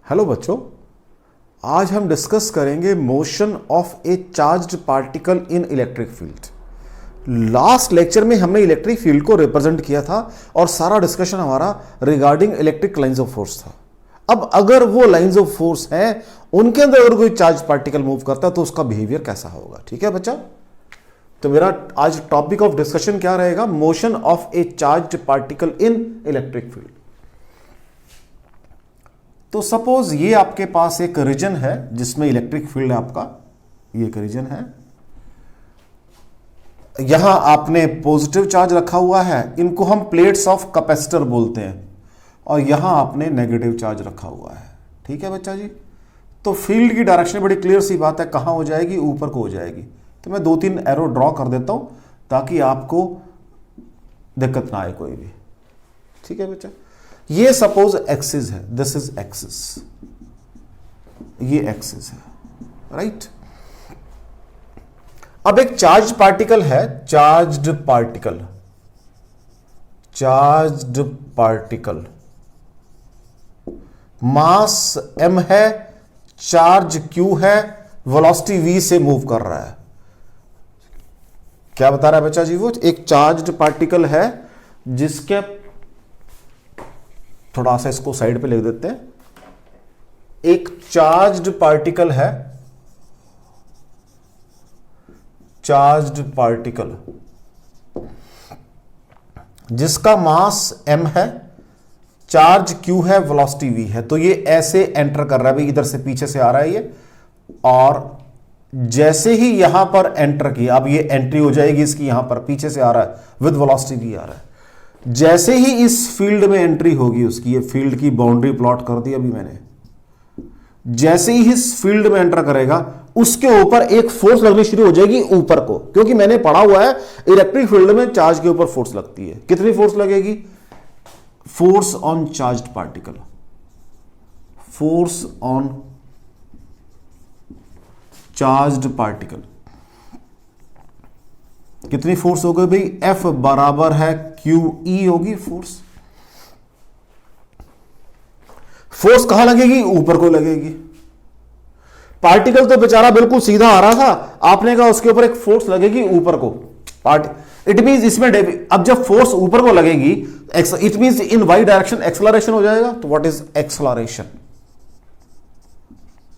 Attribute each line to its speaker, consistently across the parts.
Speaker 1: Hello बच्चों, आज हम डिस्कस करेंगे motion of a charged particle in electric field. Last lecture में हमने इलेक्ट्रिक फील्ड को रिप्रेजेंट किया था और सारा डिस्कशन हमारा regarding electric lines of force था। अब अगर वो लाइंस ऑफ फोर्स हैं, उनके अंदर अगर कोई चार्ज पार्टिकल मूव करता है तो उसका बिहेवियर कैसा होगा। ठीक है बच्चा, तो मेरा आज टॉपिक ऑफ डिस्कशन क्या रहेगा? Motion of a charged particle in electric field. तो सपोज ये आपके पास एक रीजन है जिसमें इलेक्ट्रिक फील्ड है आपका, ये एक रीजन है। यहां आपने पॉजिटिव चार्ज रखा हुआ है, इनको हम प्लेट्स ऑफ कैपेसिटर बोलते हैं, और यहां आपने नेगेटिव चार्ज रखा हुआ है। ठीक है बच्चा जी, तो फील्ड की डायरेक्शन बड़ी क्लियर सी बात है, कहां हो जाएगी? ऊपर को हो जाएगी। तो मैं 2-3 एरो ड्रॉ कर देता हूं ताकि आपको दिक्कत ना आए कोई भी। ठीक है बच्चा, ये सपोज एक्सिस है, दिस इज एक्सिस, ये एक्सिस है, राइट। अब एक चार्ज पार्टिकल है, चार्ज्ड पार्टिकल, चार्ज्ड पार्टिकल, मास m है, चार्ज q है, वेलोसिटी v से मूव कर रहा है। क्या बता रहा है बच्चा जी? वो एक चार्ज्ड पार्टिकल है जिसके, थोड़ा सा इसको साइड पे लिख देते हैं, एक चार्ज्ड पार्टिकल है, चार्ज्ड पार्टिकल जिसका मास m है, चार्ज q है, वेलोसिटी v है। तो ये ऐसे एंटर कर रहा है भाई, इधर से पीछे से आ रहा है ये, और जैसे ही यहां पर एंटर किया, अब ये एंट्री हो जाएगी इसकी, यहां पर पीछे से आ रहा है, विद वेलोसिटी v आ रहा है। जैसे ही इस फील्ड में एंट्री होगी उसकी, ये फील्ड की बाउंड्री प्लॉट कर दी अभी मैंने, जैसे ही इस फील्ड में एंटर करेगा उसके ऊपर एक फोर्स लगनी शुरू हो जाएगी ऊपर को, क्योंकि मैंने पढ़ा हुआ है इलेक्ट्रिक फील्ड में चार्ज के ऊपर फोर्स लगती है। कितनी फोर्स लगेगी? Force on charged particle, force on charged particle. कितनी फोर्स हो गई भाई? F बराबर है QE होगी फोर्स। फोर्स कहां लगेगी? ऊपर को लगेगी। पार्टिकल तो बेचारा बिल्कुल सीधा आ रहा था, आपने कहा उसके ऊपर एक फोर्स लगेगी ऊपर को। इट मींस इसमें अब जब फोर्स ऊपर को लगेगी, it means in y direction acceleration हो जाएगा। तो what is acceleration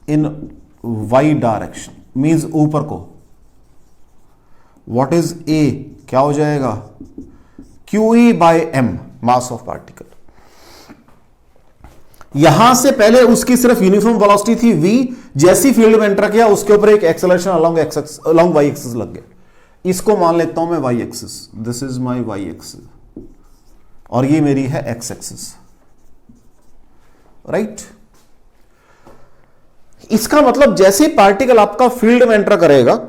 Speaker 1: in y direction? Means ऊपर को। What is a? क्या हो जाएगा? QE by m, mass of particle. यहां से पहले उसकी सिर्फ यूनिफॉर्म वेलोसिटी थी v, जैसी फील्ड में एंटर किया उसके ऊपर एक एक्सेलरेशन अलोंग y एक्सिस लग गया। इसको मान लेता हूं मैं y axis, this is my y axis, और ये मेरी है x एक्सिस, राइट। इसका मतलब जैसे पार्टिकल आपका फील्ड में एंटर करेगा,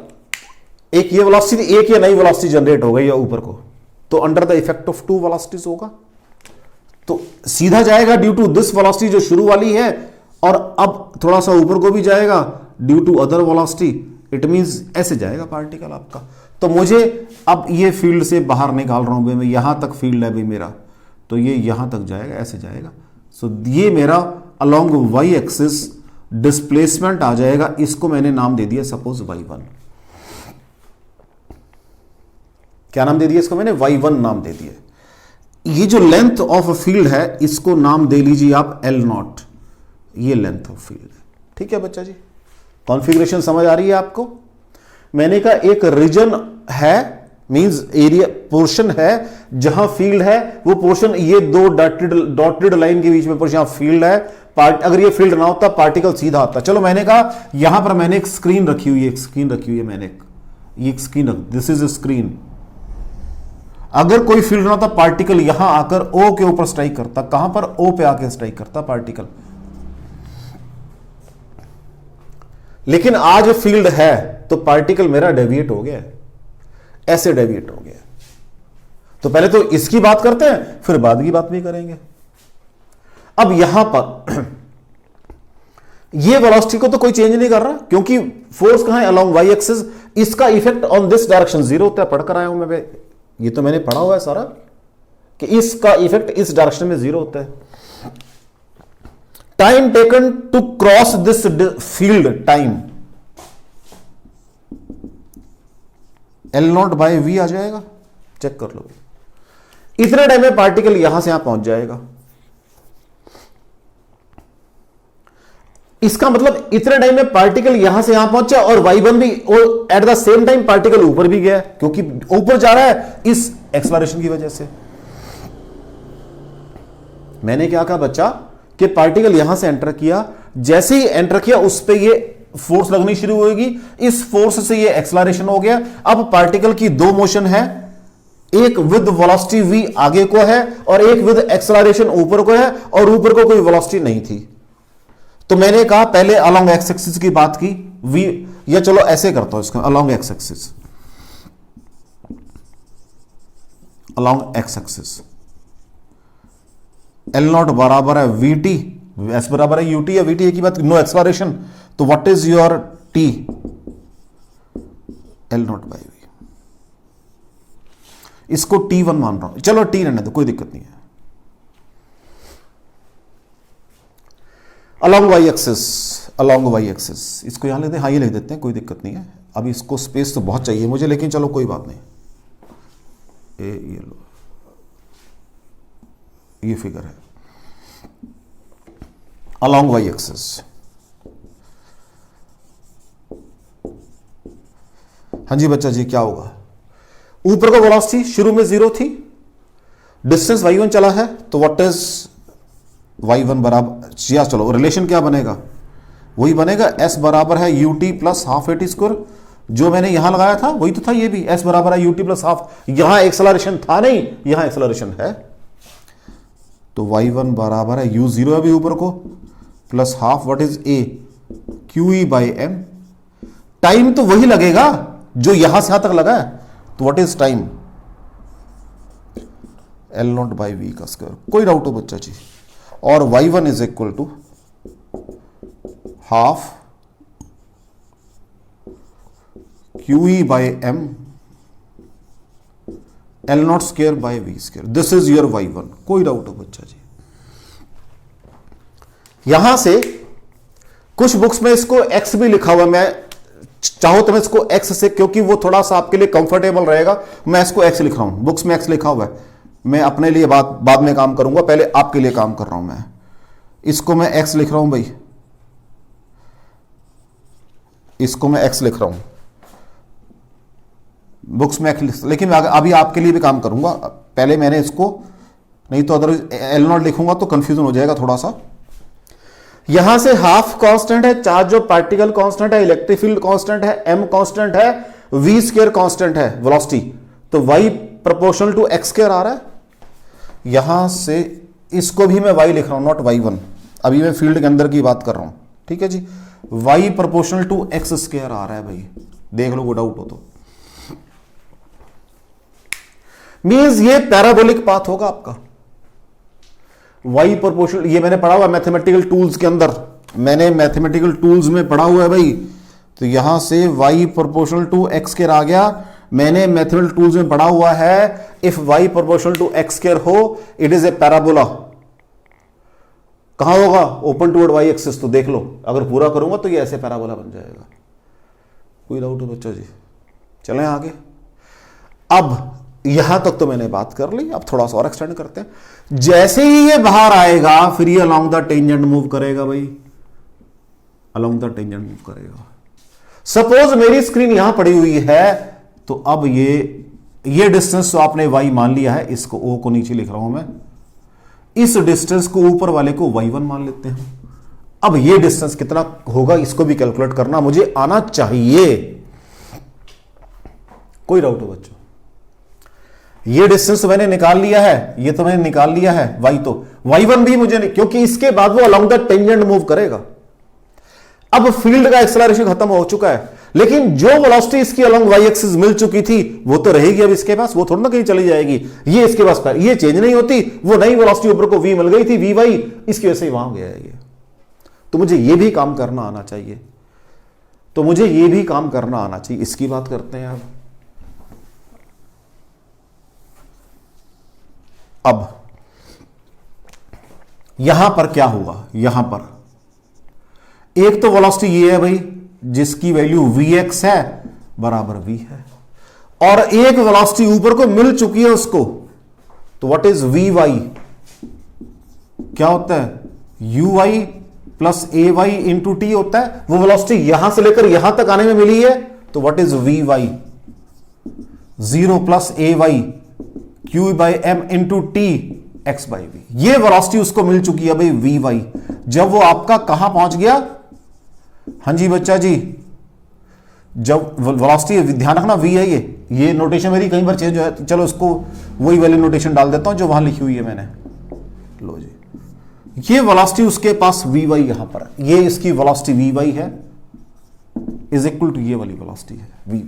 Speaker 1: एक ये वेलोसिटी, एक ये नई वेलोसिटी जनरेट हो गई या ऊपर को, तो under the effect of 2 velocities होगा, तो सीधा जाएगा ड्यू टू दिस वेलोसिटी जो शुरू वाली है, और अब थोड़ा सा ऊपर को भी जाएगा due to other velocity. It means ऐसे जाएगा पार्टिकल आपका। तो मुझे अब ये फील्ड से बाहर निकाल रहा हूं भाई मैं, यहां तक फील्ड है भाई मेरा, तो ये यहां तक जाएगा, ऐसे जाएगा। सो ये मेरा अलोंग वाई एक्सिस डिस्प्लेसमेंट आ जाएगा। इसको मैंने नाम दे दिया सपोज y1। क्या नाम दे दिया इसको मैंने? y1 नाम दे दिया। ये जो लेंथ ऑफ फील्ड है, इसको नाम दे लीजिए आप L0। ये लेंथ ऑफ फील्ड है। ठीक है बच्चा जी, कॉन्फ़िगरेशन समझ आ रही है आपको? मैंने कहा एक रीजन है, मींस एरिया, पोर्शन है जहां फील्ड है, वो पोर्शन, ये दो डॉटेड लाइन के बीच में पोर्शन फील्ड है। अगर ये फील्ड ना होता पार्टिकल सीधा आता। चलो मैंने कहा यहां पर मैंने एक स्क्रीन रखी हुई है, मैंने ये स्क्रीन, दिस इज स्क्रीन। अगर कोई फील्ड ना होता, पार्टिकल यहां आकर O के ऊपर स्ट्राइक करता। कहां पर? O पे आके स्ट्राइक करता पार्टिकल। लेकिन आज फील्ड है तो पार्टिकल मेरा डेविएट हो गया, ऐसे डेविएट हो गया। तो पहले तो इसकी बात करते हैं, फिर बाद की बात भी करेंगे। अब यहां पर ये वेलोसिटी को तो कोई चेंज नहीं कर रहा, क्योंकि फोर्स कहां है? Along y axis. इसका इफेक्ट ऑन दिस डायरेक्शन 0 होता है। पढ़कर आया हूं मैं, ये तो मैंने पढ़ा हुआ है सारा, कि इसका इफेक्ट इस डायरेक्शन में 0 होता है। Time taken to cross this field, time L0 by V आ जाएगा, चेक कर लो। इतने टाइम में पार्टिकल यहां से यहां पहुंच जाएगा। इसका मतलब इतने टाइम में पार्टिकल यहां से यहां पहुंचा और y1 भी, और at the same time particle ऊपर भी गया, क्योंकि ऊपर जा रहा है इस एक्सलरेशन की वजह से। मैंने क्या कहा बच्चा कि पार्टिकल यहां से एंटर किया, जैसे ही एंटर किया उस पे ये फोर्स लगनी शुरू होगी, इस फोर्स से ये एक्सलरेशन हो गया। अब पार्टिकल की दो मोशन है, एक विद वेलोसिटी v आगे को है और एक विद एक्सलरेशन ऊपर को है, और ऊपर को कोई वेलोसिटी नहीं थी। तो मैंने कहा पहले अलोंग एक्स एक्सिस की बात की v, या चलो ऐसे करता हूं इसका, along x axis, along x axis L0 बराबर है vt, s बराबर है ut या vt, एक ही बात, नो एक्सलरेशन, तो what is your t, L0 by v। इसको t1 मान रहा हूं, चलो t रहने दो, कोई दिक्कत नहीं है। Along y axis, along y axis, इसको यहां लिख दें, हाँ ये लिख देते हैं, कोई दिक्कत नहीं है। अब इसको स्पेस तो बहुत चाहिए मुझे, लेकिन चलो कोई बात नहीं। ये लो, ये फिगर है अलोंग वाई एक्सिस। हाँ जी बच्चा जी, क्या होगा? ऊपर को वेलोसिटी शुरू में 0 थी, डिस्टेंस y1 चला है, तो व्हाट इज y1 बराबर, या चलो रिलेशन क्या बनेगा, वही बनेगा s बराबर है ut plus half at square, जो मैंने यहां लगाया था वही तो था ये भी, s बराबर है ut प्लस हाफ, यहां एक्सेलरेशन था नहीं, यहां एक्सेलरेशन है, तो y1 बराबर है u0 अभी ऊपर को plus half, what is a qe by m। Time तो वही लगेगा जो यहां से यहां तक लगा है, तो what is time, L0 by v का स्क्वायर। कोई डाउट हो बच्चा जी? और y1 is equal to half qe by m L0 square by v square, this is your y1। कोई डाउट हो बच्चा जी? यहां से कुछ बुक्स में इसको x भी लिखा हुआ, मैं चाहो तो मैं इसको x से, क्योंकि वो थोड़ा सा आपके लिए कंफर्टेबल रहेगा, मैं इसको x लिख रहा हूं, बुक्स में x लिखा हुआ है। मैं अपने लिए बाद में काम करूंगा, पहले आपके लिए काम कर रहा हूं मैं। इसको मैं x लिख रहा हूं भाई, इसको मैं x लिख रहा हूं बुक्स में x, लेकिन अभी आपके लिए भी काम करूंगा। पहले मैंने इसको, नहीं तो अदर L0 लिखूंगा तो कंफ्यूजन हो जाएगा थोड़ा सा। यहां से हाफ कांस्टेंट है, चार्ज ऑफ पार्टिकल कांस्टेंट है, इलेक्ट्रिक फील्ड कांस्टेंट है, m कांस्टेंट है, v स्क्वायर कांस्टेंट है, वेलोसिटी, तो y proportional to x square आ रहा है। यहां से इसको भी मैं y लिख रहा हूं, नॉट y1, अभी मैं फील्ड के अंदर की बात कर रहा हूं, ठीक है जी। y proportional to x square आ रहा है भाई, देख लो, वो डाउट हो तो। मींस ये पैराबोलिक पाथ होगा आपका, y प्रोपोर्शनल, ये मैंने पढ़ा हुआ मैथमेटिकल टूल्स के अंदर, मैंने मैथमेटिकल टूल्स में पढ़ा हुआ है भाई। तो यहां से y proportional to x square आ गया, मैंने मैथमेटिकल टूल्स में पढ़ा हुआ है, if y proportional to x square हो इट इज ए पैराबोला। कहां होगा? Open toward y axis. तो देख लो, अगर पूरा करूंगा तो ये ऐसे पैराबोला बन जाएगा। कोई डाउट हो बच्चा जी? चलें आगे। अब यहां तक तो मैंने बात कर ली, अब थोड़ा सा और एक्सटेंड करते हैं। जैसे ही ये बाहर आएगा फिर ये अलोंग द टेंजेंट मूव करेगा भाई, अलोंग द टेंजेंट मूव करेगा। सपोज मेरी स्क्रीन यहां पड़ी हुई है, तो अब ये डिस्टेंस तो आपने y मान लिया है, इसको o को नीचे लिख रहा हूं मैं, इस डिस्टेंस को ऊपर वाले को y1 मान लेते हैं। अब ये डिस्टेंस कितना होगा इसको भी कैलकुलेट करना मुझे आना चाहिए। कोई डाउट हो बच्चों? ये डिस्टेंस मैंने निकाल लिया है, ये तो मैंने निकाल लिया है y, तो y1 भी मुझे नहीं, क्योंकि इसके बाद वो अलोंग द टेंजेंट मूव करेगा। अब फील्ड का एक्सेलरेशन खत्म हो चुका है, लेकिन जो वेलोसिटी इसकी अलोंग y एक्सिस मिल चुकी थी वो तो रहेगी अब इसके पास, वो थोड़ा ना कहीं चली जाएगी, ये इसके पास ये चेंज नहीं होती। वो नई वेलोसिटी ऊपर को v मिल गई थी, vy, इसकी वजह से वहां गया है ये। तो मुझे ये भी काम करना आना चाहिए, तो मुझे ये भी काम करना आना चाहिए। इसकी बात करते हैं अब यहां पर क्या होगा, यहां पर एक तो वेलोसिटी ये है भाई जिसकी वैल्यू vx है बराबर v है, और एक वेलोसिटी ऊपर को मिल चुकी है उसको, तो व्हाट इज vy, क्या होता है uy plus ay into T होता है। वो वेलोसिटी यहां से लेकर यहां तक आने में मिली है, तो what is vy 0 plus ay q by m into t x by v. ये वेलोसिटी उसको मिल चुकी है भाई vy। जब वो आपका कहां पहुंच गया, हाँ जी बच्चा जी, जब वेलोसिटी ध्यान रखना v है, ये नोटेशन मेरी कई बार चेंज हो है, चलो इसको वही वाली नोटेशन डाल देता हूं जो वहां लिखी हुई है मैंने। लो जी, ये वेलोसिटी उसके पास vy यहां पर है, ये इसकी वेलोसिटी vy है इज इक्वल टू ये वाली वेलोसिटी है vy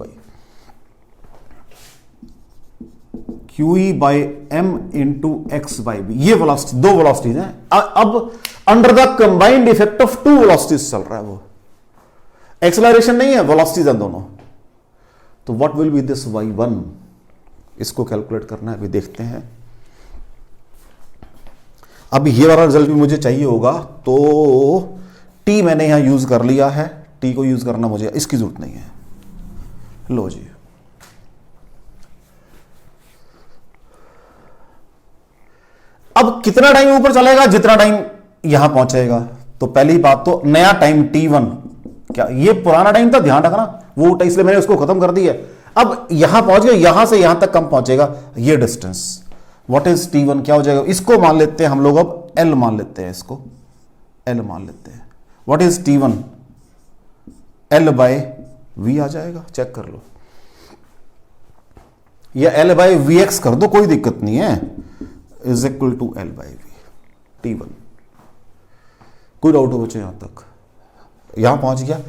Speaker 1: qe by m into x by b. ये वेलोसिटी, दो वेलोसिटीज हैं। अब under the combined effect of two velocities चल रहा है, वो एक्सेलरेशन नहीं है, वेलोसिटीज हैं दोनों। तो what will B this y1, इसको कैलकुलेट करना है, अभी देखते हैं। अब ये वाला रिजल्ट भी मुझे चाहिए होगा, तो t मैंने यहां यूज कर लिया है, t को यूज करना मुझे इसकी जरूरत नहीं है। लो जी, अब कितना टाइम ऊपर चलेगा, जितना टाइम यहां पहुंचेगा। तो पहली बात तो नया टाइम t1, क्या ये पुराना टाइम था, ध्यान रखना, वो उठा इसलिए मैंने उसको खत्म कर दिया। अब यहां पहुंच गया, यहां से यहां तक कम पहुंचेगा, ये डिस्टेंस व्हाट इज t1 क्या हो जाएगा, इसको मान लेते हैं हम लोग, अब l मान लेते हैं, इसको l मान लेते हैं। What is t1, l by v आ जाएगा, चेक कर लो, या l बाय vx कर दो, कोई दिक्कत नहीं है, is equal to l by v t1। कोई डाउट हो बच्चे यहां तक, यहां पहुंच गया।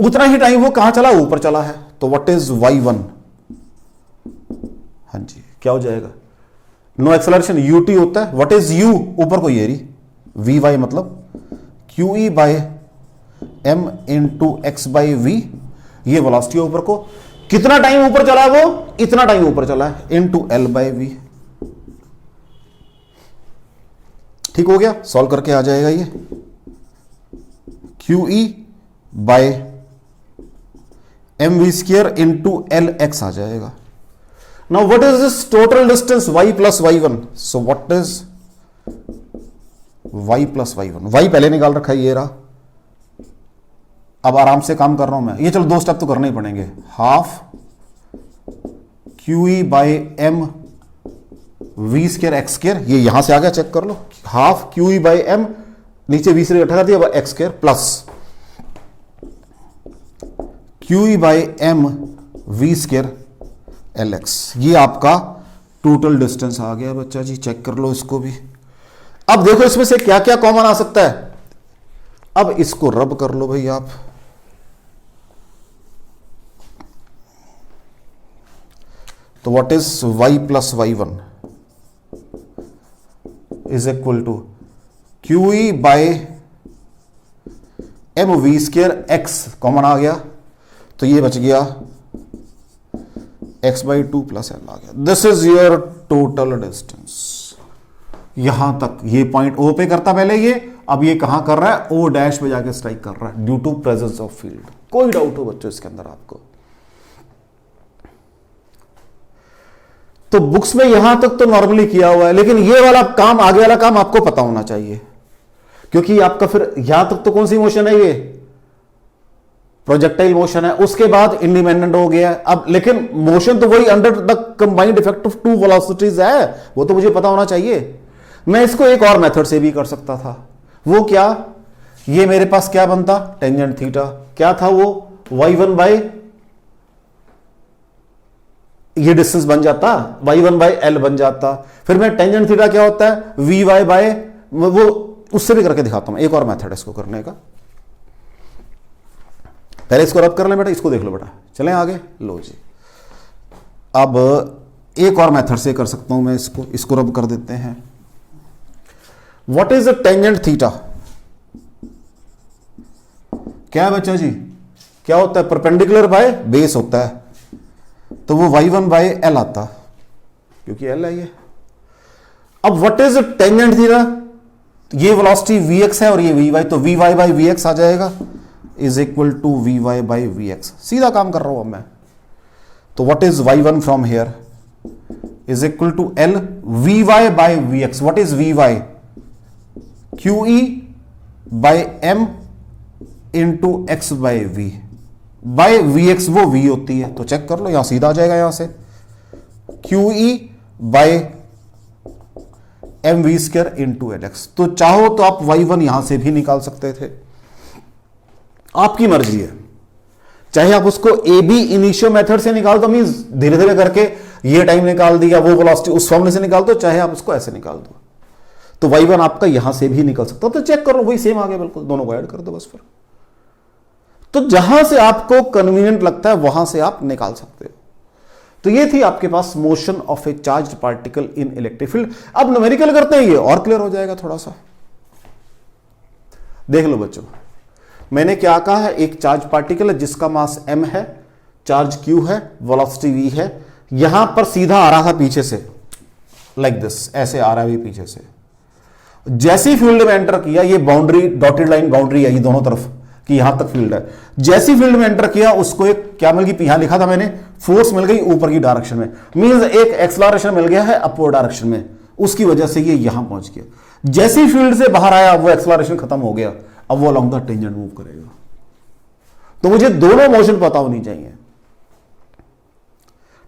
Speaker 1: उतना ही टाइम वो कहां चला, ऊपर चला है, तो व्हाट इज y1, हाँ जी क्या हो जाएगा, नो एक्सेलरेशन ut होता है, व्हाट इज u, ऊपर को ये रही vy मतलब qe by m into x by v, ये वेलोसिटी ऊपर को, कितना टाइम ऊपर चला वो, इतना टाइम ऊपर चला है, इंटू l बाय वी। ठीक हो गया, सॉल्व करके आ जाएगा ये QE by M we square into L X आ जाएगा। Now what is this total distance y plus y1, so what is y plus y1, y पहले निकाल रखा है, ये रहा। अब आराम से काम कर रहा हूं मैं, ये चलो दो स्टेप तो करने ही पड़ेंगे। Half QE by M we square x square, ये यहां से आ गया, चेक कर लो, हाफ QE बाय एम, नीचे वी स्क्र हटा दिया, x square plus QE by M we square l x, ये आपका टोटल डिस्टेंस आ गया बच्चा जी, चेक कर लो इसको भी। अब देखो इसमें से क्या क्या कॉमन आ सकता है, अब इसको रब कर लो भाई आप, तो what is y plus y1 is equal to QE by M we square X, common आ गया, तो ये बच गया x बाई 2 प्लस एल आ गया। This is your total distance. यहां तक ये पॉइंट O पे करता पहले ये, अब ये कहां कर रहा है, O डैश पे जाके स्ट्राइक कर रहा है due to presence of field. कोई डाउट हो बच्चों इसके अंदर आपको, तो बुक्स में यहां तक तो नॉर्मली किया हुआ है, लेकिन ये वाला काम, आगे वाला काम आपको पता होना चाहिए, क्योंकि आपका फिर यहां तक तो कौन सी मोशन है, ये प्रोजेक्टाइल मोशन है, उसके बाद इंडिपेंडेंट हो गया अब, लेकिन मोशन तो वही under the combined effect of two velocities है, वो तो मुझे पता होना चाहिए। मैं इसको एक और मेथड से भी कर सकता था, वो क्या, ये मेरे पास क्या बनता, टेंजेंट थीटा, क्या था वो, y1 बाय ये डिस्टेंस बन जाता, y1 बाय एल बन जाता, फिर मैं टेंजेंट थीटा क्या होता है, vy बाय, वो उससे भी करके दिखाता हूं, एक और मेथड है इसको करने का। पहले इसको रब कर लें बेटा, इसको देख लो बेटा, चलें आगे। लो जी, अब एक और मेथड से कर सकता हूं मैं इसको रब कर देते हैं। What is a tangent theta, क्या है बच्चा जी, क्या होता है, परपेंडिकुलर बाय बेस होता है, तो वो y1 बाय एल आता, क्योंकि एल है ये। अब व्हाट इज टेंजेंट थीटा, तो ये वेलोसिटी vx है और ये vy, तो vy बाई vx आ जाएगा is equal to vy by vx। सीधा काम कर रहा हूं अब मैं। तो what is y1 from here is equal to l vy by vx। What is vy? qe by m into x by v by vx, वो v होती है, तो चेक कर लो, यहां सीधा आ जाएगा यहां से qe by m we square into L x. तो चाहो तो आप y1 यहां से भी निकाल सकते थे, आपकी मर्जी है। चाहे आप उसको ए बी इनिशियो मेथड से निकाल दो, मींस धीरे धीरे करके ये टाइम निकाल दिया, वो वेलोसिटी उस फॉर्मूले से निकाल दो, चाहे आप उसको ऐसे निकाल दो। तो y1 आपका यहां से भी निकल सकता, तो चेक करो वही सेम आ गया बिल्कुल, दोनों को ऐड कर दो बस फिर। तो जहां से आपको कन्वीनियंट लगता है वहां से आप निकाल सकते हो। तो ये थी आपके पास motion of a charged particle in electric field. अब न्यूमेरिकल करते हैं, ये और क्लियर हो जाएगा थोड़ा सा। देख लो बच्चों, मैंने क्या कहा है, एक चार्ज पार्टिकल है जिसका मास m है, चार्ज q है, वेलोसिटी v है। यहां पर सीधा आ रहा था पीछे से, लाइक दिस, ऐसे आ रहा है ये पीछे से। जैसी फील्ड में एंटर किया, ये बाउंड्री डॉटेड लाइन बाउंड्री है ये दोनों तरफ कि यहां तक फील्ड है। जैसी फील्ड में एंटर किया उसको एक क्या मिल गई, यहां लिखा था मैंने, फोर्स मिल गई ऊपर की डायरेक्शन में, मींस एक एक्सलरेशन मिल गया है अपवर्ड डायरेक्शन में, उसकी वजह से ये यहां पहुंच गया। जैसी फील्ड से बाहर आया वो एक्सलरेशन खत्म हो गया, अब वो अलोंग द टेंजेंट मूव करेगा। तो मुझे दोनों मोशन पता होनी चाहिए।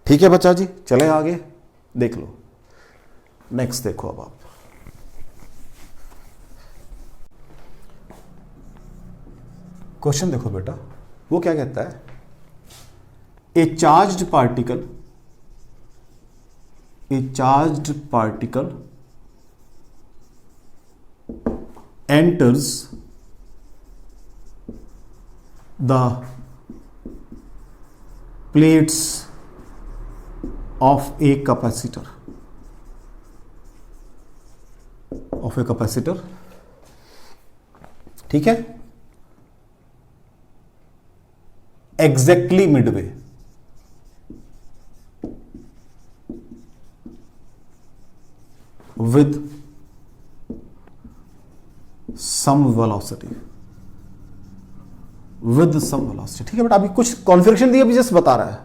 Speaker 1: ठीक है बच्चा जी, चले आगे देख लो। नेक्स्ट देखो अब आप, क्वेश्चन देखो बेटा, वो क्या कहता है, a charged particle enters the plates of a capacitor, ठीक है, exactly midway, with some velocity, ठीक है बेटा। अभी कुछ कॉन्फ़िगरेशन दी, अभी जस्ट बता रहा है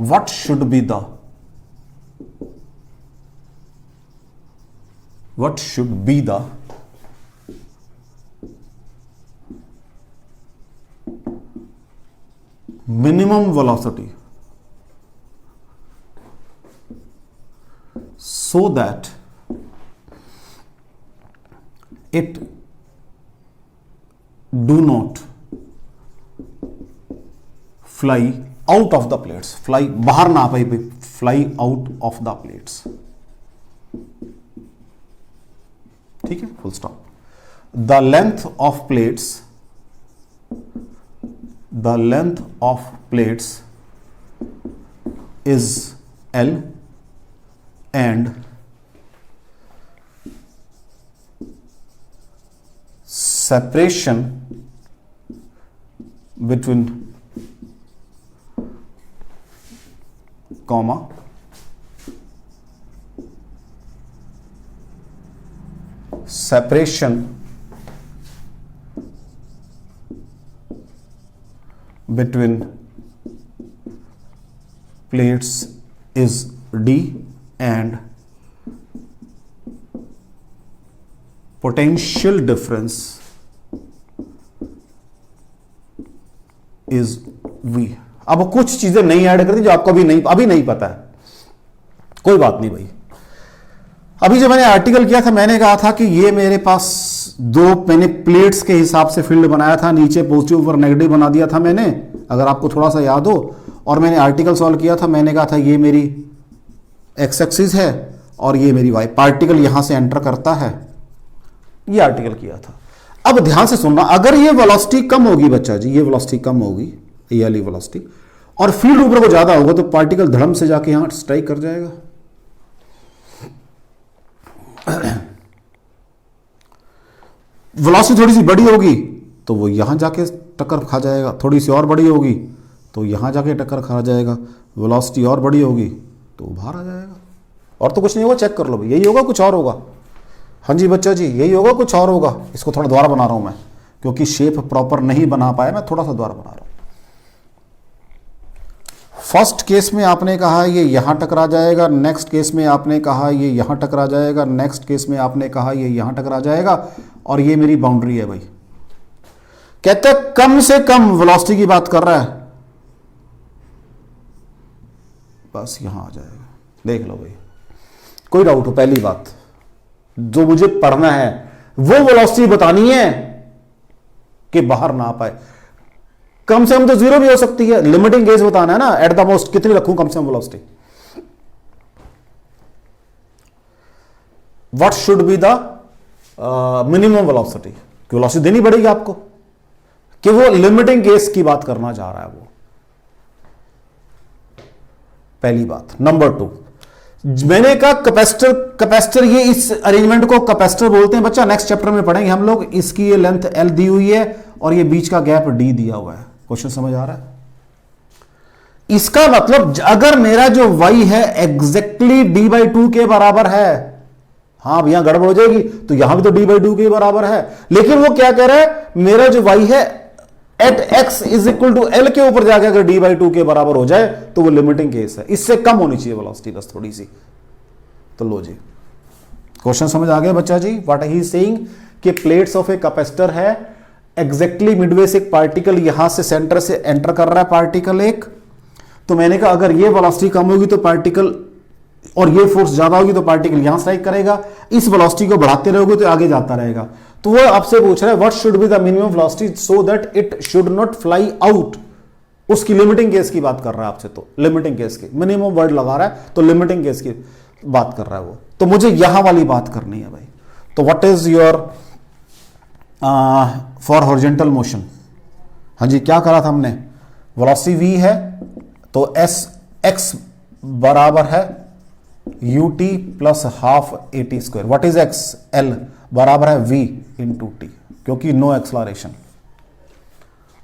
Speaker 1: what should be the minimum velocity so that it do not fly out of the plates, fly बाहर ना पाई, fly out of the plates, ठीक है, full stop. The length of plates is L and separation between comma separation between plates is D and potential difference is V। अब कुछ चीजें नहीं add कर दी जो आपको अभी नहीं पता है, कोई बात नहीं भाई। अभी जो मैंने आर्टिकल किया था, मैंने कहा था कि ये मेरे पास मैंने प्लेट्स के हिसाब से फील्ड बनाया था, नीचे पॉजिटिव ऊपर नेगेटिव बना दिया था मैंने, अगर आपको थोड़ा सा याद हो। और मैंने आर्टिकल सॉल्व किया था, मैंने कहा था ये मेरी एक्स एक्सिस है और ये मेरी वाई, पार्टिकल यहां से एंटर करता है, ये आर्टिकल किया था। अब ध्यान से सुनना, अगर ये वेलोसिटी कम होगी बच्चा जी, ये वेलोसिटी कम होगी, ये वाली वेलोसिटी, और फील्ड ऊपर को ज्यादा होगा, तो पार्टिकल धड़म से जाके यहां स्ट्राइक कर जाएगा। वेलोसिटी थोड़ी सी बड़ी होगी तो वो यहां जाके टक्कर खा जाएगा, थोड़ी सी और बड़ी होगी तो यहां जाके टक्कर खा जाएगा, वेलोसिटी और बड़ी होगी तो बाहर आ जाएगा। और तो कुछ नहीं होगा, चेक कर लो भाई, यही होगा कुछ और होगा। हाँ जी बच्चा जी, यही होगा, कुछ और होगा। इसको थोड़ा दोबारा बना रहा हूं मैं, क्योंकि शेप प्रॉपर नहीं बना पाया, मैं थोड़ा सा दोबारा बना रहा हूं। फर्स्ट केस में आपने कहा ये यहां टकरा जाएगा, नेक्स्ट केस में आपने कहा ये यहां टकरा जाएगा, नेक्स्ट केस में आपने कहा ये यहां टकरा जाएगा, और ये मेरी बाउंड्री है भाई। कहते हैं कम से कम वेलोसिटी की बात कर रहा है, बस यहां आ जाएगा। देख लो भाई, कोई डाउट हो? पहली बात जो मुझे पढ़ना है वो वेलोसिटी बतानी है कि बाहर ना आ पाए। कम से कम तो जीरो भी हो सकती है, लिमिटिंग गेज बताना है ना, एट द मोस्ट कितनी रखूं कम से कम velocity. What should be the minimum velocity? Velocity देनी पड़ेगी आपको, कि वो लिमिटिंग केस की बात करना चाह रहा है वो। पहली बात। नंबर 2, मैंने कहा कैपेसिटर ये इस अरेंजमेंट को कैपेसिटर बोलते हैं बच्चा, नेक्स्ट चैप्टर में पढ़ेंगे हम लोग। इसकी ये लेंथ L दी हुई है और ये बीच का गैप D दिया हुआ है। क्वेश्चन समझ आ रहा है? इसका मतलब अगर मेरा जो y है एग्जैक्टली D/2 के बराबर है, हाँ अब यहां गड़बड़ हो जाएगी, तो यहां भी तो D/2 के बराबर है, लेकिन वो क्या कह रहा है, मेरा जो y है at x is equal to L के ऊपर जाके अगर D/2 के बराबर हो जाए तो वो लिमिटिंग केस है, इससे कम होनी चाहिए वेलोसिटी बस थोड़ी सी। तो लो जी, क्वेश्चन समझ आ गया बच्चा जी? व्हाट ही सेइंग कि प्लेट्स ऑफ ए कैपेसिटर है, एग्जैक्टली मिडवे से एक पार्टिकल यहां से सेंटर से एंटर कर रहा है, पार्टिकल एक। तो मैंने कहा अगर ये वेलोसिटी कम होगी तो पार्टिकल, और ये फोर्स ज्यादा होगी तो पार्टिकल यहां स्ट्राइक करेगा, इस वेलोसिटी को बढ़ाते रहोगे तो आगे जाता रहेगा। तो वो आपसे पूछ रहा है what should be the minimum velocity so that it should not fly out. उसकी लिमिटिंग केस की बात कर रहा है आपसे, तो लिमिटिंग केस की मिनिमम वर्ड लगा रहा है, तो लिमिटिंग केस की बात कर रहा है वो। तो मुझे यहां वाली बात करनी है भाई। तो what is your for horizontal motion? हाँ जी, क्या करा था हमने? वेलोसिटी v है तो एस एक्स बराबर है ut plus half at square. What is x? l बराबर है v इंटू टी, क्योंकि no acceleration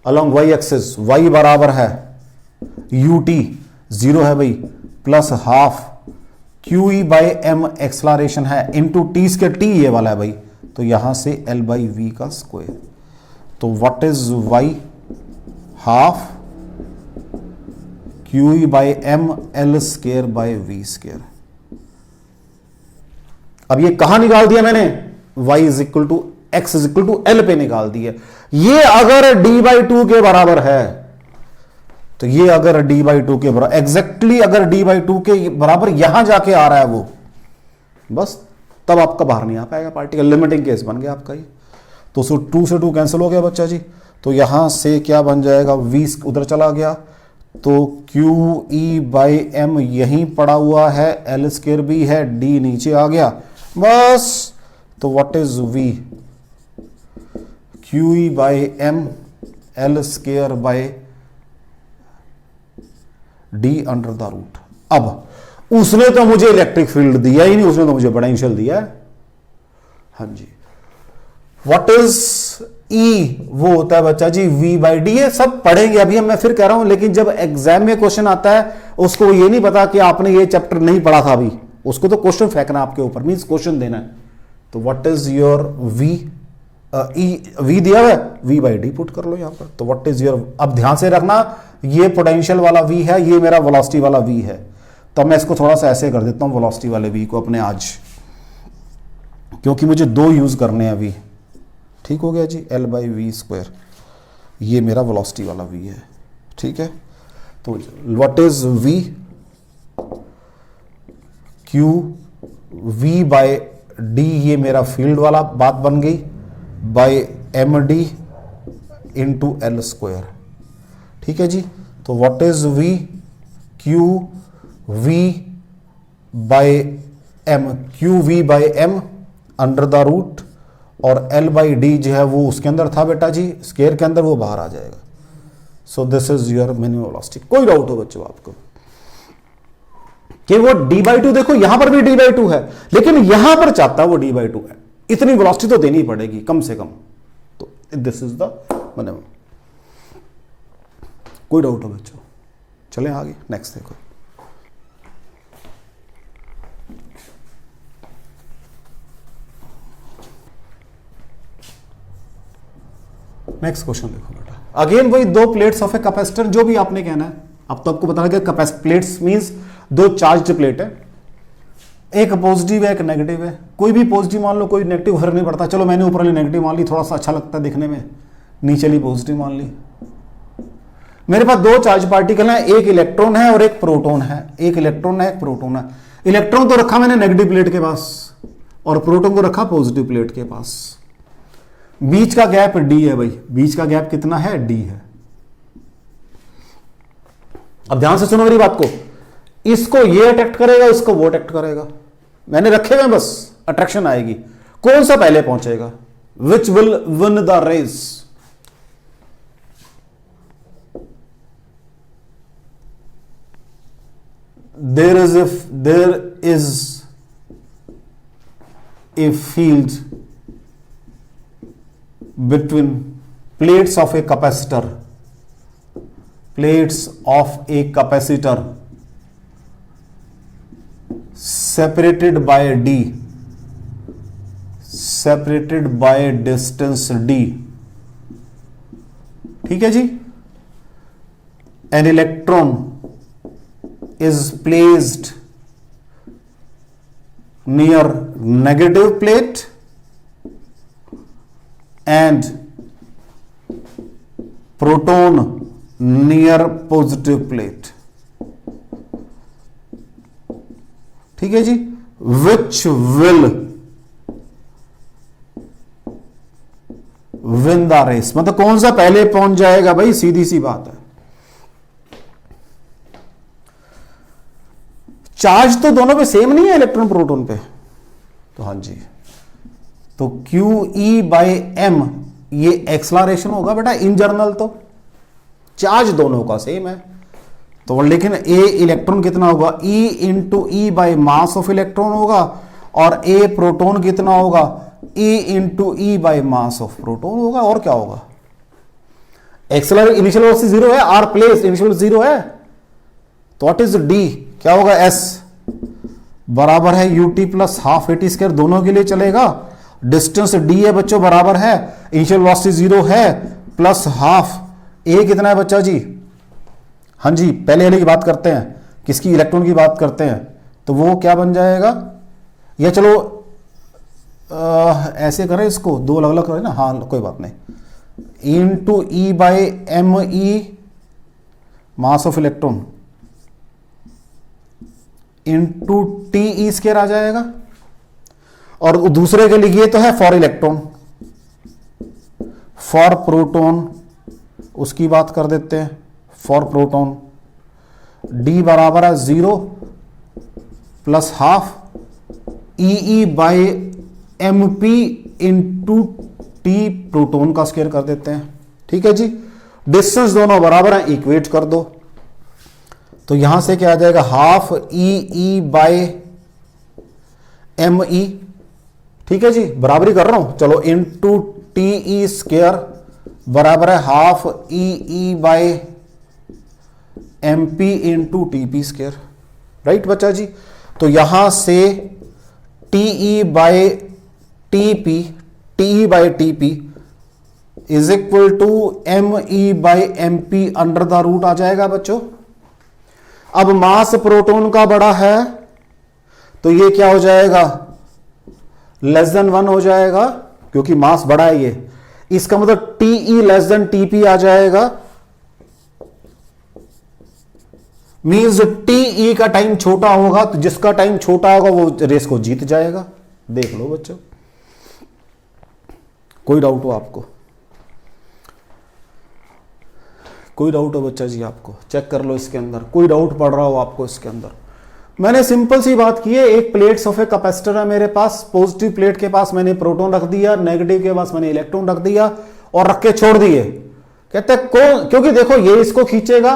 Speaker 1: along y axis. y बराबर है ut, जीरो है भाई, plus half QE by m acceleration है इंटू टी स्क्वायर, टी ये वाला है भाई, तो यहां से l बाई वी का स्क्वायर। तो what is y? Half QE by m l square by v square. अब ये कहां निकाल दिया मैंने? y is equal to x is equal to l पे निकाल दिया। ये अगर D/2 के बराबर है, तो ये अगर D/2 के बराबर, एग्जैक्टली अगर D/2 के बराबर यहां जाके आ रहा है वो, बस तब आपका बाहर नहीं आ पाएगा पार्टिकल, लिमिटिंग केस बन गया आपका ये। तो 2 से 2 कैंसिल हो गया बच्चा जी। तो यहां से क्या बन जाएगा? v उधर चला गया, तो QE बाई m यहीं पड़ा हुआ है, l स्क्वायर भी है, d नीचे आ गया बस। तो what is v? QE by m l square by d under the root. अब उसने तो मुझे इलेक्ट्रिक फील्ड दिया ही नहीं, उसने तो मुझे पोटेंशियल दिया है। हाँ जी, व्हाट इज E? वो होता है बच्चा जी v/d। ये सब पढ़ेंगे अभी हम, मैं फिर कह रहा हूं, लेकिन जब एग्जाम में क्वेश्चन आता है उसको ये नहीं पता कि आपने ये चैप्टर नहीं पढ़ा था अभी, उसको तो क्वेश्चन फेंकना आपके ऊपर, मींस क्वेश्चन देना है। तो what is your v? v दिया हुआ है, v/d पुट कर लो यहां पर। तो व्हाट इज योर, अब ध्यान से रखना ये पोटेंशियल वाला v है, ये मेरा वेलोसिटी वाला v है। तो मैं इसको थोड़ा सा ऐसे कर देता हूं वेलोसिटी वाले v को अपने आज, क्योंकि मुझे 2 यूज करने हैं v। ठीक हो गया जी, l बाई वी स्क्वायर, ये मेरा वेलोसिटी वाला v है। ठीक है, तो what is v? q v by d, ये मेरा फील्ड वाला बात बन गई, by m d into l square. ठीक है जी, तो what is v? q v by m, q v by m under the root, और L बाई डी जो है वो उसके अंदर था बेटा जी, स्क्वायर के अंदर, वो बाहर आ जाएगा। So this is your minimum velocity. कोई डाउट हो बच्चों आपको कि वो D/2, देखो यहां पर भी D/2 है, लेकिन यहां पर चाहता है वो D/2 है, इतनी वेलोसिटी तो देनी पड़ेगी कम से कम। तो दिस इज द मिनिमम। कोई डाउट हो बच्चों? चलें आगे, नेक्स्ट देखो। नेक्स्ट क्वेश्चन देखो बेटा, अगेन वही दो प्लेट्स ऑफ ए कैपेसिटर, जो भी आपने कहना है। अब तो आपको बताना कि प्लेट्स मींस दो चार्ज्ड प्लेट है, एक पॉजिटिव है एक नेगेटिव है। कोई भी पॉजिटिव मान लो, कोई नेगेटिव फर्क नहीं पड़ता। चलो मैंने ऊपर वाली नेगेटिव मान ली, थोड़ा सा अच्छा लगता है दिखने में, नीचे वाली पॉजिटिव मान ली। मेरे पास दो चार्ज पार्टिकल हैं, एक इलेक्ट्रॉन है और एक प्रोटॉन है। एक इलेक्ट्रॉन है एक प्रोटॉन है। इलेक्ट्रॉन तो रखा मैंने नेगेटिव प्लेट के पास और प्रोटॉन को रखा पॉजिटिव प्लेट के पास। बीच का गैप डी है भाई, बीच का गैप कितना है, डी है। अब ध्यान से सुनो मेरी बात को, इसको ये अट्रैक्ट करेगा, इसको वो अट्रैक्ट करेगा। मैंने रखे हुए बस अट्रैक्शन आएगी, कौन सा पहले पहुंचेगा, which will win the race. there is a field between plates of a capacitor separated by distance d, ठीक है जी। an electron is placed near negative plate and proton near positive plate, ठीक है जी। which will win the race, मतलब कौन सा पहले पहुंच जाएगा भाई, सीधी सी बात है। चार्ज तो दोनों पे सेम नहीं है, इलेक्ट्रॉन प्रोटॉन पे, तो हाँ जी, तो QE/m ये एक्सलरेशन होगा बेटा इन जनरल। तो चार्ज दोनों का सेम है, तो लेकिन ए इलेक्ट्रॉन कितना होगा, E into e by mass of electron होगा, और ए प्रोटॉन कितना होगा, E into e by mass of proton होगा। और क्या होगा, एक्सलर इनिशियल वेलोसिटी 0 है, आर प्लेस इनिशियल 0 है, तो व्हाट इज डी, क्या होगा, S बराबर है UT plus half AT square, दोनों के लिए चलेगा। डिस्टेंस D है बच्चों, बराबर है इनिशियल वेलोसिटी 0 है प्लस हाफ A कितना है बच्चा जी, हाँ जी पहले वाले की बात करते हैं, किसकी, इलेक्ट्रॉन की बात करते हैं, तो वो क्या बन जाएगा, या चलो ऐसे करें इसको, दो अलग अलग करें ना, हाँ कोई बात नहीं, into E/m/e mass of electron into TE square आ जाएगा। और दूसरे के लिए तो है फॉर इलेक्ट्रॉन, फॉर प्रोटॉन उसकी बात कर देते हैं, फॉर प्रोटॉन D बराबर है 0 plus half EE/mp into T proton का स्क्वायर कर देते हैं, ठीक है जी। डिस्टेंस दोनों बराबर है, इक्वेट कर दो, तो यहां से क्या आ जाएगा, हाफ EE/me, ठीक है जी, बराबरी कर रहा हूं, चलो इंटू TE स्क्वायर बराबर है half EE/mp into TP square, right बच्चा जी। तो यहां से TE/TP is equal to ME/mp under the root आ जाएगा बच्चों। अब मास प्रोटॉन का बड़ा है तो ये क्या हो जाएगा, लेस देन 1 हो जाएगा, क्योंकि मास बड़ा है ये, इसका मतलब TE लेस देन TP आ जाएगा। मींस TE का टाइम छोटा होगा, तो जिसका टाइम छोटा होगा वो रेस को जीत जाएगा। देख लो बच्चों, कोई डाउट हो आपको, कोई डाउट हो बच्चा जी आपको, चेक कर लो इसके अंदर, कोई डाउट पड़ रहा हो आपको इसके अंदर। मैंने सिंपल सी बात की है, एक प्लेट्स ऑफ ए कैपेसिटर है मेरे पास, पॉजिटिव प्लेट के पास मैंने प्रोटॉन रख दिया, नेगेटिव के पास मैंने इलेक्ट्रॉन रख दिया और रख के छोड़ दिए। कहते हैं कौन, क्योंकि देखो ये इसको खींचेगा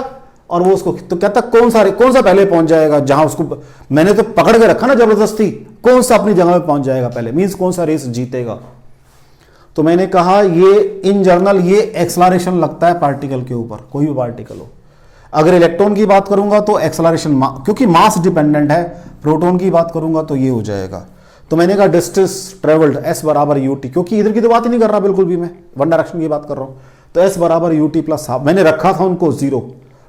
Speaker 1: और वो उसको, तो कहता कौन सा पहले पहुंच जाएगा, जहां उसको मैंने तो पकड़ के रखा ना जबरदस्ती, कौन सा अपनी जगह पे पहुंच जाएगा पहले, मींस कौन सा रेस जीतेगा। तो मैंने कहा ये इन जनरल ये एक्सलरेशन लगता है पार्टिकल के ऊपर, कोई भी पार्टिकल हो। अगर इलेक्ट्रॉन की बात करूंगा तो एक्सलरेशन क्योंकि मास डिपेंडेंट है, प्रोटॉन की बात करूंगा तो ये हो जाएगा। तो मैंने कहा डिस्टेंस ट्रेवल्ड S बराबर UT, क्योंकि इधर की तो बात ही नहीं कर रहा बिल्कुल भी, मैं वन डायरेक्शन की बात कर रहा हूं। तो S बराबर UT प्लस हाफ, मैंने रखा था उनको 0,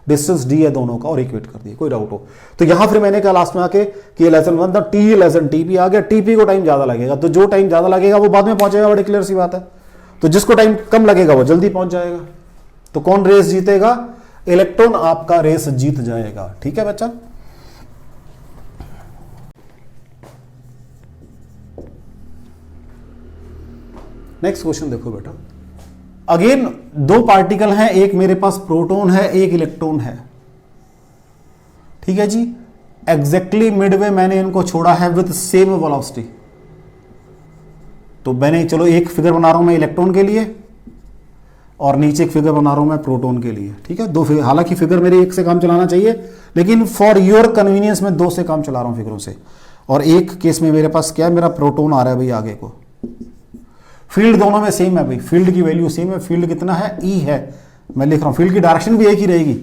Speaker 1: डिस्टेंस D है दोनों का और इक्वेट कर दिया, कोई डाउट हो तो। यहां फिर मैंने कहा लास्ट में आके कि लेसन 1 था, T लेसन TP आ गया, TP को टाइम ज्यादा लगेगा, तो जो टाइम ज्यादा लगेगा वो बाद में पहुंचेगा, बड़ी क्लियर सी बात है। तो जिसको टाइम कम लगेगा वो जल्दी पहुंच जाएगा। तो कौन रेस जीतेगा? इलेक्ट्रॉन आपका रेस जीत जाएगा। ठीक है बच्चा। नेक्स्ट क्वेश्चन देखो बेटा, अगेन दो पार्टिकल हैं, एक मेरे पास प्रोटॉन है, एक इलेक्ट्रॉन है। ठीक है जी, एग्जैक्टली मिडवे मैंने इनको छोड़ा है विद सेम वेलोसिटी। तो मैंने चलो एक फिगर बना रहा हूं मैं इलेक्ट्रॉन के लिए और नीचे एक फिगर बना रहा हूं मैं प्रोटॉन के लिए। ठीक है, दो फिगर, हालांकि फिगर मेरे एक से काम चलाना चाहिए, लेकिन फॉर योर कन्वीनियंस में दो से काम चला रहा हूं फिगरों से। और एक केस में मेरे पास क्या है, मेरा प्रोटॉन आ रहा है भाई आगे को। फील्ड दोनों में सेम है भाई, फील्ड की वैल्यू सेम है। फील्ड कितना है? E है। मैं लिख रहा हूं फील्ड की डायरेक्शन भी एक ही रहेगी।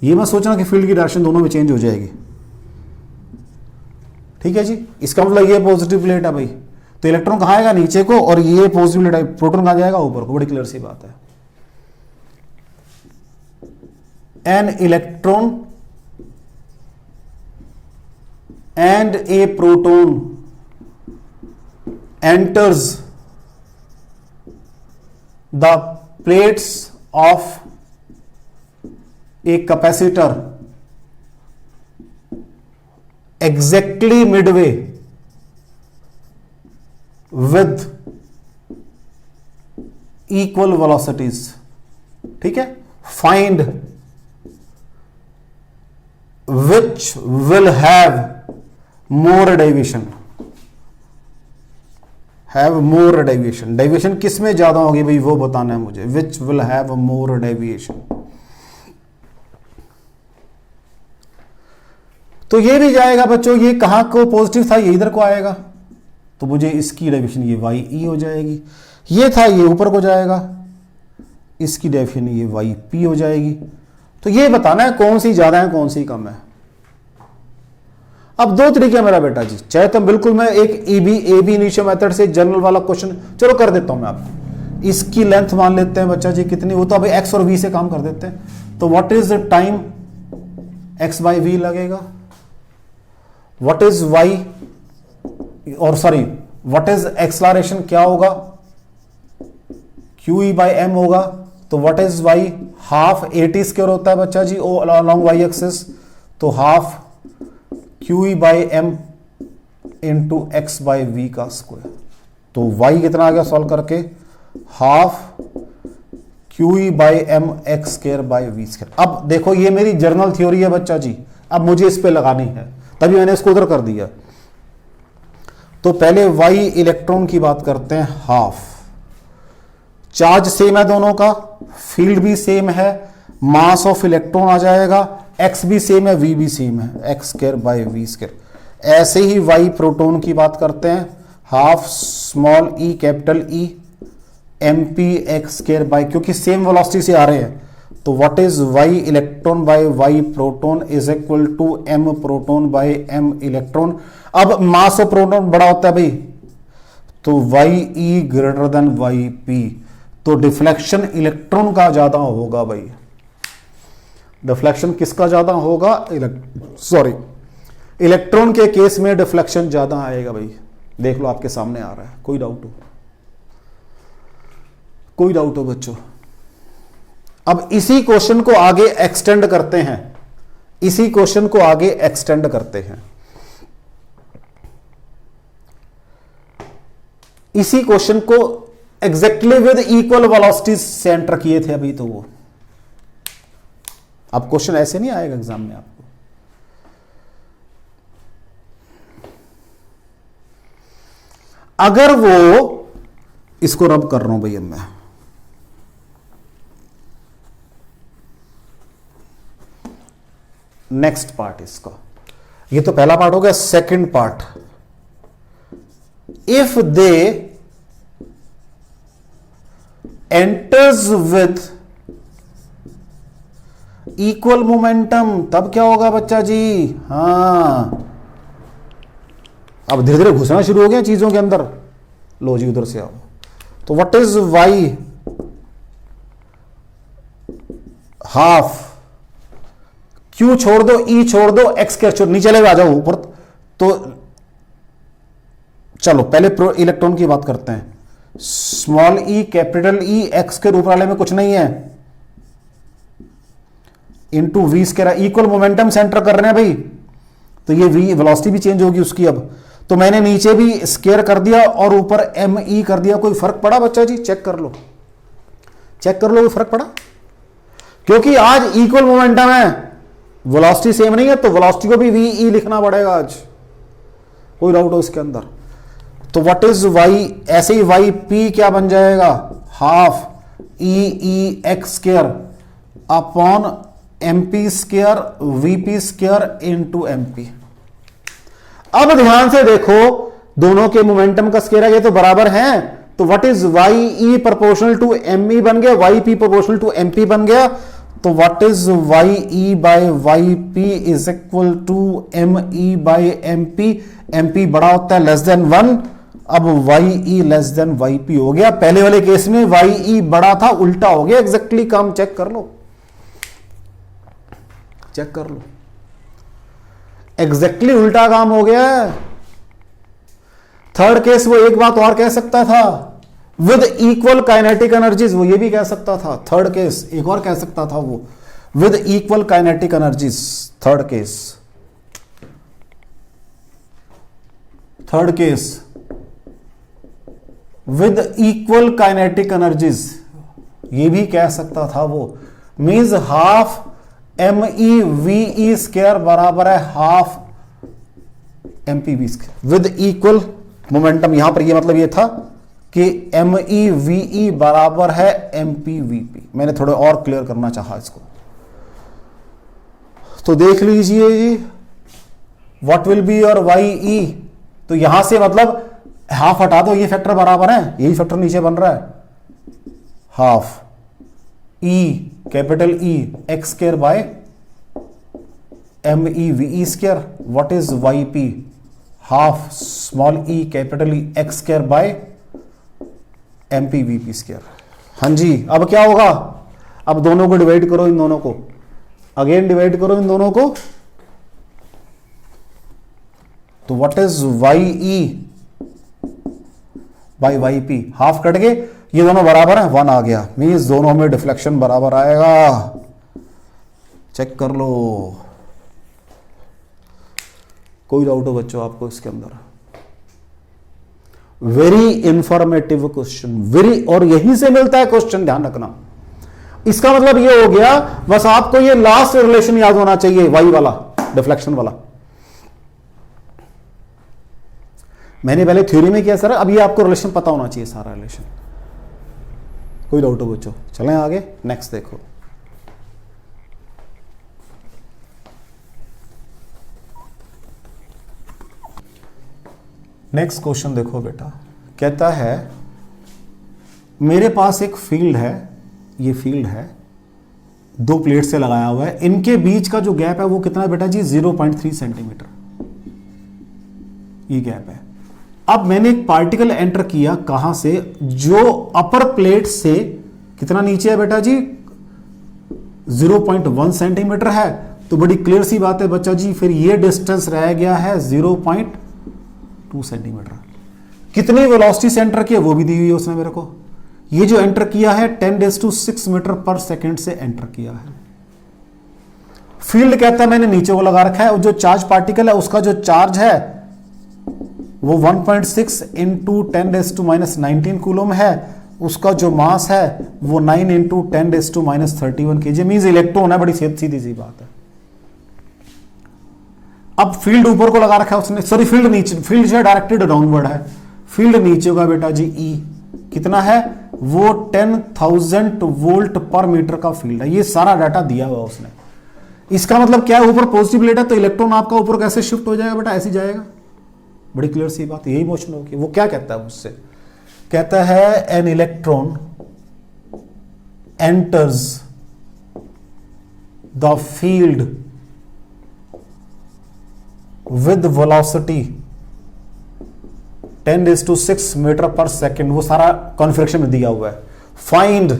Speaker 1: ये मत सोचना कि फील्ड की डायरेक्शन दोनों में चेंज हो जाएगी। ठीक है जी, इसका मतलब ये पॉजिटिव प्लेट है भाई, तो इलेक्ट्रॉन कहां आएगा? नीचे को, और ये पॉजिटिव प्लेट, प्रोटॉन कहां जाएगा? ऊपर को। बड़ी क्लियर सी बात है। An electron and A proton enters the plates of a capacitor exactly midway with equal velocities। ठीक है, find which will have more deviation। Have more deviation, deviation किस में ज्यादा होगी भाई वो बताना है मुझे। Which will have more deviation. तो ये भी जाएगा बच्चों, ये कहां को पॉजिटिव था, ये इधर को आएगा, तो मुझे इसकी डेविएशन ये YE हो जाएगी। ये था, ये ऊपर को जाएगा, इसकी डेविएशन ये YP हो जाएगी। तो ये बताना है कौन सी ज्यादा है कौन सी कम है। अब दो तरीके मेरा बेटा जी, चाहे तो बिल्कुल मैं एक AB इनिशियल मेथड से जनरल वाला क्वेश्चन चलो कर देता हूं मैं आपको। इसकी लेंथ मान लेते हैं बच्चा जी कितनी, वो तो अभी X और V से काम कर देते हैं। तो what is the time? X/V लगेगा। व्हाट इज Y और सॉरी व्हाट इज एक्सलरेशन, क्या होगा? QE/m होगा। तो what is Y? Half AT² होता है बच्चा जी अलोंग Y एक्सिस, तो हाफ QE/m इंटू X/V का स्क्वायर। तो Y कितना आ गया सॉल्व करके? Half QE/m X²/V²। अब देखो ये मेरी जर्नल थ्योरी है बच्चा जी, अब मुझे इस पे लगानी है, तभी मैंने इसको उधर कर दिया। तो पहले Y इलेक्ट्रॉन की बात करते हैं। हाफ चार्ज सेम है दोनों का, फील्ड भी सेम है, मास ऑफ इलेक्ट्रॉन आ जाएगा, X भी सेम है, V भी सेम है, X²/V²। ऐसे ही Y प्रोटॉन की बात करते हैं। Half small e capital E MP X², क्योंकि सेम वेलोसिटी से आ रहे हैं, तो what is Y electron by Y proton is equal to M proton by M electron. अब मास ऑफ प्रोटॉन बड़ा होता है भाई, तो YE ग्रेटर देन YP, तो डिफ्लेक्शन इलेक्ट्रॉन का ज्यादा होगा भाई। डिफ्लेक्शन किसका ज्यादा होगा? इलेक्ट्रॉन के केस में डिफ्लेक्शन ज्यादा आएगा भाई। देख लो आपके सामने आ रहा है, कोई डाउट हो? कोई डाउट हो बच्चों? अब इसी क्वेश्चन को आगे एक्सटेंड करते हैं, इसी क्वेश्चन को आगे एक्सटेंड करते हैं। इसी क्वेश्चन को एग्जैक्टली विद इक्वल वेलोसिटीज से एंटर किए थे अभी, तो वो अब क्वेश्चन ऐसे नहीं आएगा एग्जाम में आपको। अगर वो, इसको रब कर रहा हूं भाई अब मैं, नेक्स्ट पार्ट इसका, ये तो पहला पार्ट हो गया। Second part, if they enters with equal momentum, तब क्या होगा बच्चा जी? हाँ, अब धीरे धीरे घुसना शुरू हो गया चीजों के अंदर। लो जी उधर से आओ। तो what is Y half, Q छोड़ दो, ई छोड़ दो, एक्स के छोड़, नीचे ले आ जाओ ऊपर। तो चलो पहले इलेक्ट्रॉन की बात करते हैं। Small e capital e, x के ऊपर वाले में कुछ नहीं है, into v square, equal momentum centre कर रहे हैं भाई, तो ये वी वेलोसिटी भी चेंज होगी उसकी। अब तो मैंने नीचे भी स्क्वायर कर दिया और ऊपर एम ई कर दिया, कोई फर्क पड़ा बच्चा जी? चेक कर लो, चेक कर लो, कोई फर्क पड़ा? क्योंकि आज इक्वल मोमेंटम है, वेलोसिटी सेम नहीं है, तो वेलोसिटी को भी वी ई लिखना पड़ेगा आज, कोई डाउट हो इसके अंदर? तो व्हाट इज वाई, ऐसे ही वाई पी क्या बन जाएगा, half E x square upon M P square V P square into M P. अब ध्यान से देखो, दोनों के मोमेंटम का स्क्वायर ये तो बराबर हैं, तो what is y e proportional to m e बन गया, y p proportional to m p बन गया। तो what is y e by y p is equal to m e by m p. M p बड़ा होता है less than 1, अब y e less than y p हो गया। पहले वाले केस में वाई ई बड़ा था, उल्टा हो गया एग्जैक्टली काम, चेक कर लो, चेक कर लो, एग्जैक्टली उल्टा काम हो गया है। थर्ड केस वो एक बात और कह सकता था, विद इक्वल काइनेटिक एनर्जीज, वो ये भी कह सकता था। थर्ड केस एक और कह सकता था वो, with equal kinetic energies. Third case, third case with equal kinetic energies, ये भी कह सकता था वो। Means half m e v e square बराबर है half m p v square with equal momentum. यहां पर ये मतलब ये था कि एम ई वी ई बराबर है एम पी वी पी। मैंने थोड़ा और क्लियर करना चाहा इसको, तो देख लीजिए जी, what will be your Y E. तो यहां से मतलब हाफ हटा दो, ये फैक्टर बराबर है, यही फैक्टर नीचे बन रहा है, half e capital e x square by m e v e square. What is y p, half small e capital e x square by m p v P square. हाँ जी, अब क्या होगा, अब दोनों को डिवाइड करो, इन दोनों को अगेन डिवाइड करो इन दोनों को। तो what is y e by y p, half cut के ये दोनों बराबर है, 1 आ गया, मींस दोनों में डिफ्लेक्शन बराबर आएगा। चेक कर लो, कोई डाउट हो बच्चों आपको इसके अंदर? वेरी इंफॉर्मेटिव क्वेश्चन, वेरी, और यहीं से मिलता है क्वेश्चन, ध्यान रखना। इसका मतलब ये हो गया, बस आपको ये लास्ट रिलेशन याद होना चाहिए, वाई वाला, डिफ्लेक्शन वाला। मैंने पहले थ्योरी में किया सर, अब ये आपको रिलेशन पता होना चाहिए, सारा रिलेशन। कोई डाउट हो बच्चों? चलें आगे, नेक्स्ट देखो। नेक्स्ट क्वेश्चन देखो बेटा, कहता है मेरे पास एक फील्ड है, ये फील्ड है, 2 प्लेट से लगाया हुआ है, इनके बीच का जो गैप है वो कितना है बेटा जी, 0.3 सेंटीमीटर, ये गैप है। अब मैंने एक पार्टिकल एंटर किया, कहां से, जो अपर प्लेट से कितना नीचे है बेटा जी, 0.1 सेंटीमीटर है। तो बड़ी क्लियर सी बात है बच्चा जी, फिर ये डिस्टेंस रह गया है 0.2 सेंटीमीटर। कितनी वेलोसिटी से एंटर किया वो भी दी हुई है उसने मेरे को। ये जो एंटर किया है 10⁶ मीटर पर सेकेंड से एंटर किया है। फील्ड कहता है मैंने नीचे को लगा रखा है, और जो चार्ज पार्टिकल है उसका जो चार्ज है वो 1.6 इंटू 10⁻⁻19 कूलम है, उसका जो मास है वो 9 इंटू 10⁻31 kg, मींस इलेक्ट्रॉन है। बड़ी सीधी सी बात है। अब फील्ड ऊपर को लगा रखा है उसने, सॉरी फील्ड नीचे, फील्ड जो है डायरेक्टेड डाउनवर्ड है, फील्ड नीचे होगा बेटा जी ई, कितना है वो 10,000 वोल्ट पर मीटर का फील्ड है। ये सारा डाटा दिया हुआ उसने। इसका मतलब क्या है, ऊपर पॉजिटिव प्लेट है तो इलेक्ट्रॉन आपका ऊपर कैसे शिफ्ट हो जाएगा बेटा, ऐसे जाएगा। बड़ी क्लियर सी बात, यही मोशन होगी। वो क्या कहता है मुझसे, कहता है an electron enters the field with velocity 10⁶ metre per second. वो सारा कॉन्फिगरेशन में दिया हुआ है। Find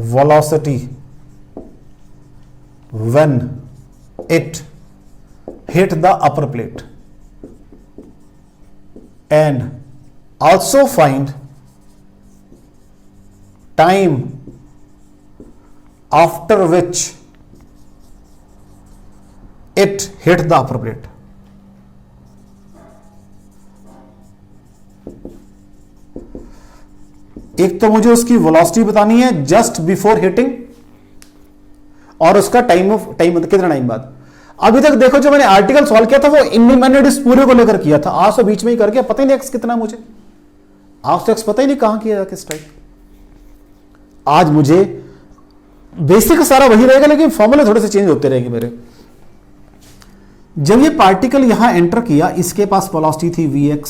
Speaker 1: velocity when it hit the upper plate, and also find time after which it hit the upper plate. एक तो मुझे उसकी वेलोसिटी बतानी है जस्ट बिफोर हिटिंग, और उसका टाइम कितना टाइम बाद। अभी तक देखो जो मैंने आर्टिकल सॉल्व किया था वो मैंने इस पूरे को लेकर किया था, आज तो बीच में ही करके पता ही नहीं एक्स कितना, मुझे आज तो एक्स पता ही नहीं कहां किया किस टाइप। आज मुझे बेसिक सारा वही रहेगा, लेकिन फॉर्मूले थोड़े से चेंज होते रहेंगे मेरे। जब ये पार्टिकल यहां एंटर किया, इसके पास वेलोसिटी थी vx,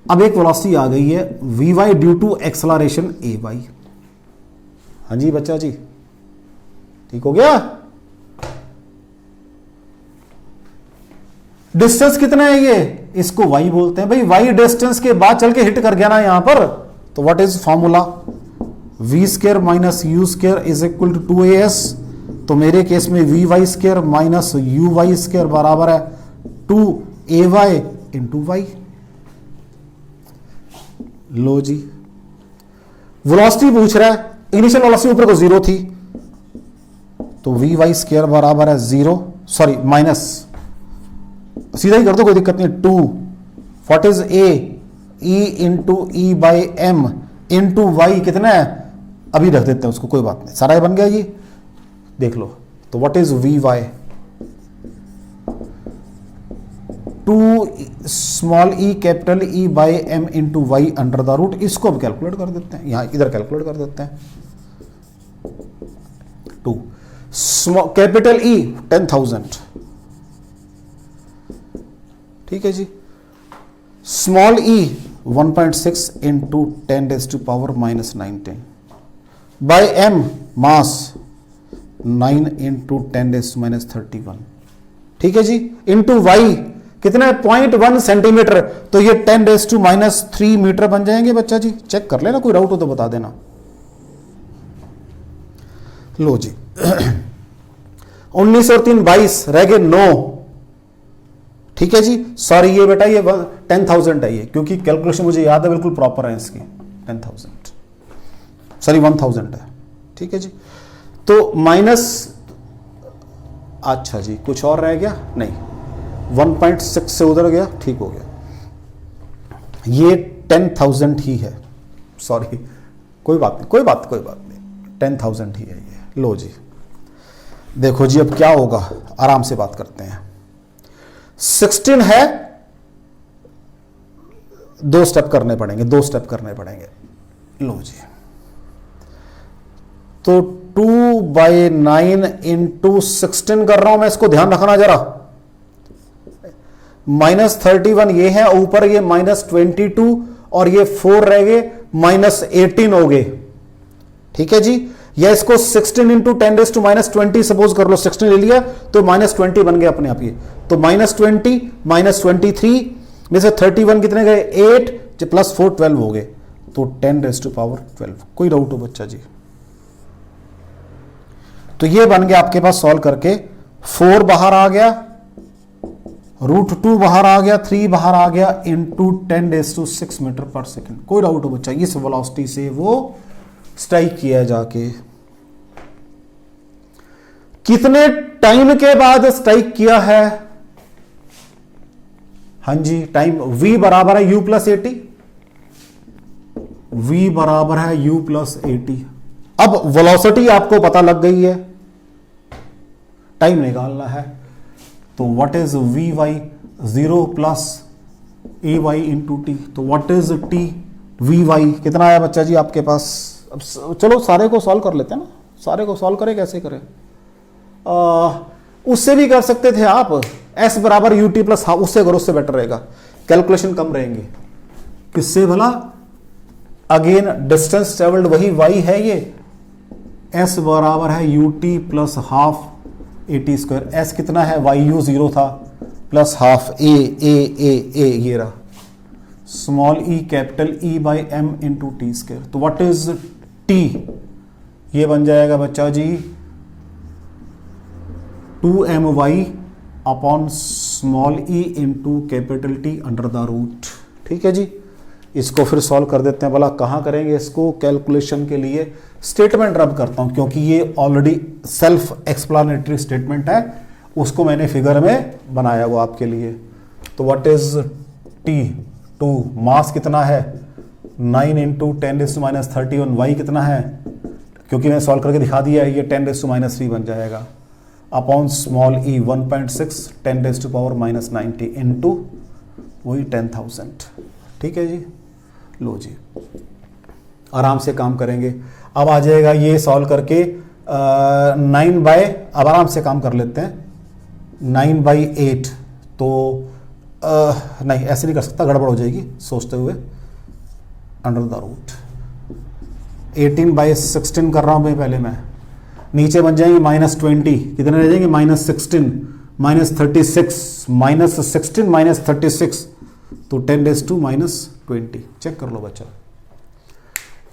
Speaker 1: अब एक वेलोसिटी आ गई है vy due to acceleration ay। हाँ जी बच्चा जी, ठीक हो गया। डिस्टेंस कितना है ये, इसको y बोलते हैं भाई। y डिस्टेंस के बाद चल के हिट कर गया ना यहां पर, तो what is formula, v square minus u square is equal to 2as। तो मेरे केस में vy square minus uy square बराबर है 2ay इंटू y। लो जी, वेलोसिटी पूछ रहा है, इनिशियल वेलोसिटी ऊपर को 0 थी, तो vy स्क्वायर बराबर है 0, सॉरी माइनस, सीधा ही कर दो कोई दिक्कत नहीं, 2 what is a e into e by m into y कितना है, अभी रख देते हैं उसको, कोई बात नहीं, सारा ये बन गया ये देख लो। तो what is vy, 2 small e capital E by m into y under the root. इसको अब कैलकुलेट कर देते हैं, यहां इधर कैलकुलेट कर देते हैं। 2 कैपिटल E 10,000, ठीक है जी, small e 1.6 into 10⁻⁻19 by m mass 9 into 10⁻31, ठीक है जी, इंटू y कितना है 0.1 सेंटीमीटर, तो ये 10⁻³ मीटर बन जाएंगे बच्चा जी। चेक कर लेना, कोई डाउट हो तो बता देना। लो जी 19 और 3 22 रह गए 9, ठीक है जी। सॉरी ये बेटा ये 10,000 है ये, क्योंकि कैलकुलेशन मुझे याद है बिल्कुल प्रॉपर है इसकी, 10,000 सॉरी 1,000 है, ठीक है जी। तो माइनस, अच्छा जी कुछ और रह गया नहीं, 1.6 से उधर गया, ठीक हो गया, ये 10,000 ही है, सॉरी कोई बात नहीं, कोई बात नहीं, 10,000 ही है ये। लो जी देखो जी अब क्या होगा, आराम से बात करते हैं। 16 है, 2 स्टेप करने पड़ेंगे, लो जी। तो 2/9 इंटू 16 कर रहा हूं मैं, इसको ध्यान रखना जरा, -31 ये है, ऊपर ये -22 और ये 4 रह गए, -18 हो गए, ठीक है जी। या इसको 16 इंटू 10⁻20 सपोज कर लो, 16 ले लिया तो -20 बन गए अपने आप ये, तो -20 -23 में से 31 कितने गए 8 प्लस 4 12 हो गए, तो 10⁻12। कोई डाउट हो बच्चा जी? तो ये बन गया आपके पास सॉल्व करके, 4 बाहर आ गया, √2 बाहर आ गया, 3 बाहर आ गया, इंटू 10⁻6 मीटर पर सेकेंड। कोई डाउट हो बच्चा? इस वेलोसिटी से वो स्ट्राइक किया जाके कितने टाइम के बाद स्ट्राइक किया है? हां जी टाइम, v बराबर है u प्लस 80, v बराबर है u प्लस 80। अब वेलोसिटी आपको पता लग गई है, टाइम निकालना है, तो what is vy, 0 plus ay into T, तो व्हाट इज t, vy कितना आया बच्चा जी आपके पास? अब चलो सारे को सॉल्व कर लेते हैं ना, सारे को सॉल्व करें, कैसे करें? उससे भी कर सकते थे आप, s बराबर ut प्लस हाफ, उससे करो, उससे बेटर रहेगा, कैलकुलेशन कम रहेंगे। किससे भला? अगेन डिस्टेंस ट्रेवल्ड वही y है, ये s बराबर है ut plus half 80 square. s कितना है? yu 0 था, प्लस हाफ a ये रहा, small e capital E by m into t square. तो व्हाट इज t? ये बन जाएगा बच्चा जी 2my upon small e into capital t under the root. ठीक है जी, इसको फिर सॉल्व कर देते हैं। भला कहाँ करेंगे इसको? कैलकुलेशन के लिए स्टेटमेंट रब करता हूं, क्योंकि ये ऑलरेडी सेल्फ एक्सप्लानेटरी स्टेटमेंट है, उसको मैंने फिगर में बनाया वो आपके लिए। तो व्हाट इज T2, मास कितना है 9 इंटू 10⁻31, वाई कितना है, क्योंकि मैं सॉल्व करके दिखा दिया है, ये 10⁻³ बन जाएगा, अपॉन स्मॉल ई 1.6 10⁻90 इंटू वही 10,000। ठीक है जी, लो जी आराम से काम करेंगे। अब आ जाएगा ये सॉल्व करके 9 बाय, अब आराम से काम कर लेते हैं, 9/8। तो नहीं ऐसे नहीं कर सकता, गड़बड़ हो जाएगी सोचते हुए, अंडर द रूट 18/16 कर रहा हूं मैं पहले, मैं नीचे बन जाएंगे -20, कितने रह जाएंगे -16 -36 -16 -36, तो 10⁻⁻20। चेक कर लो बच्चा,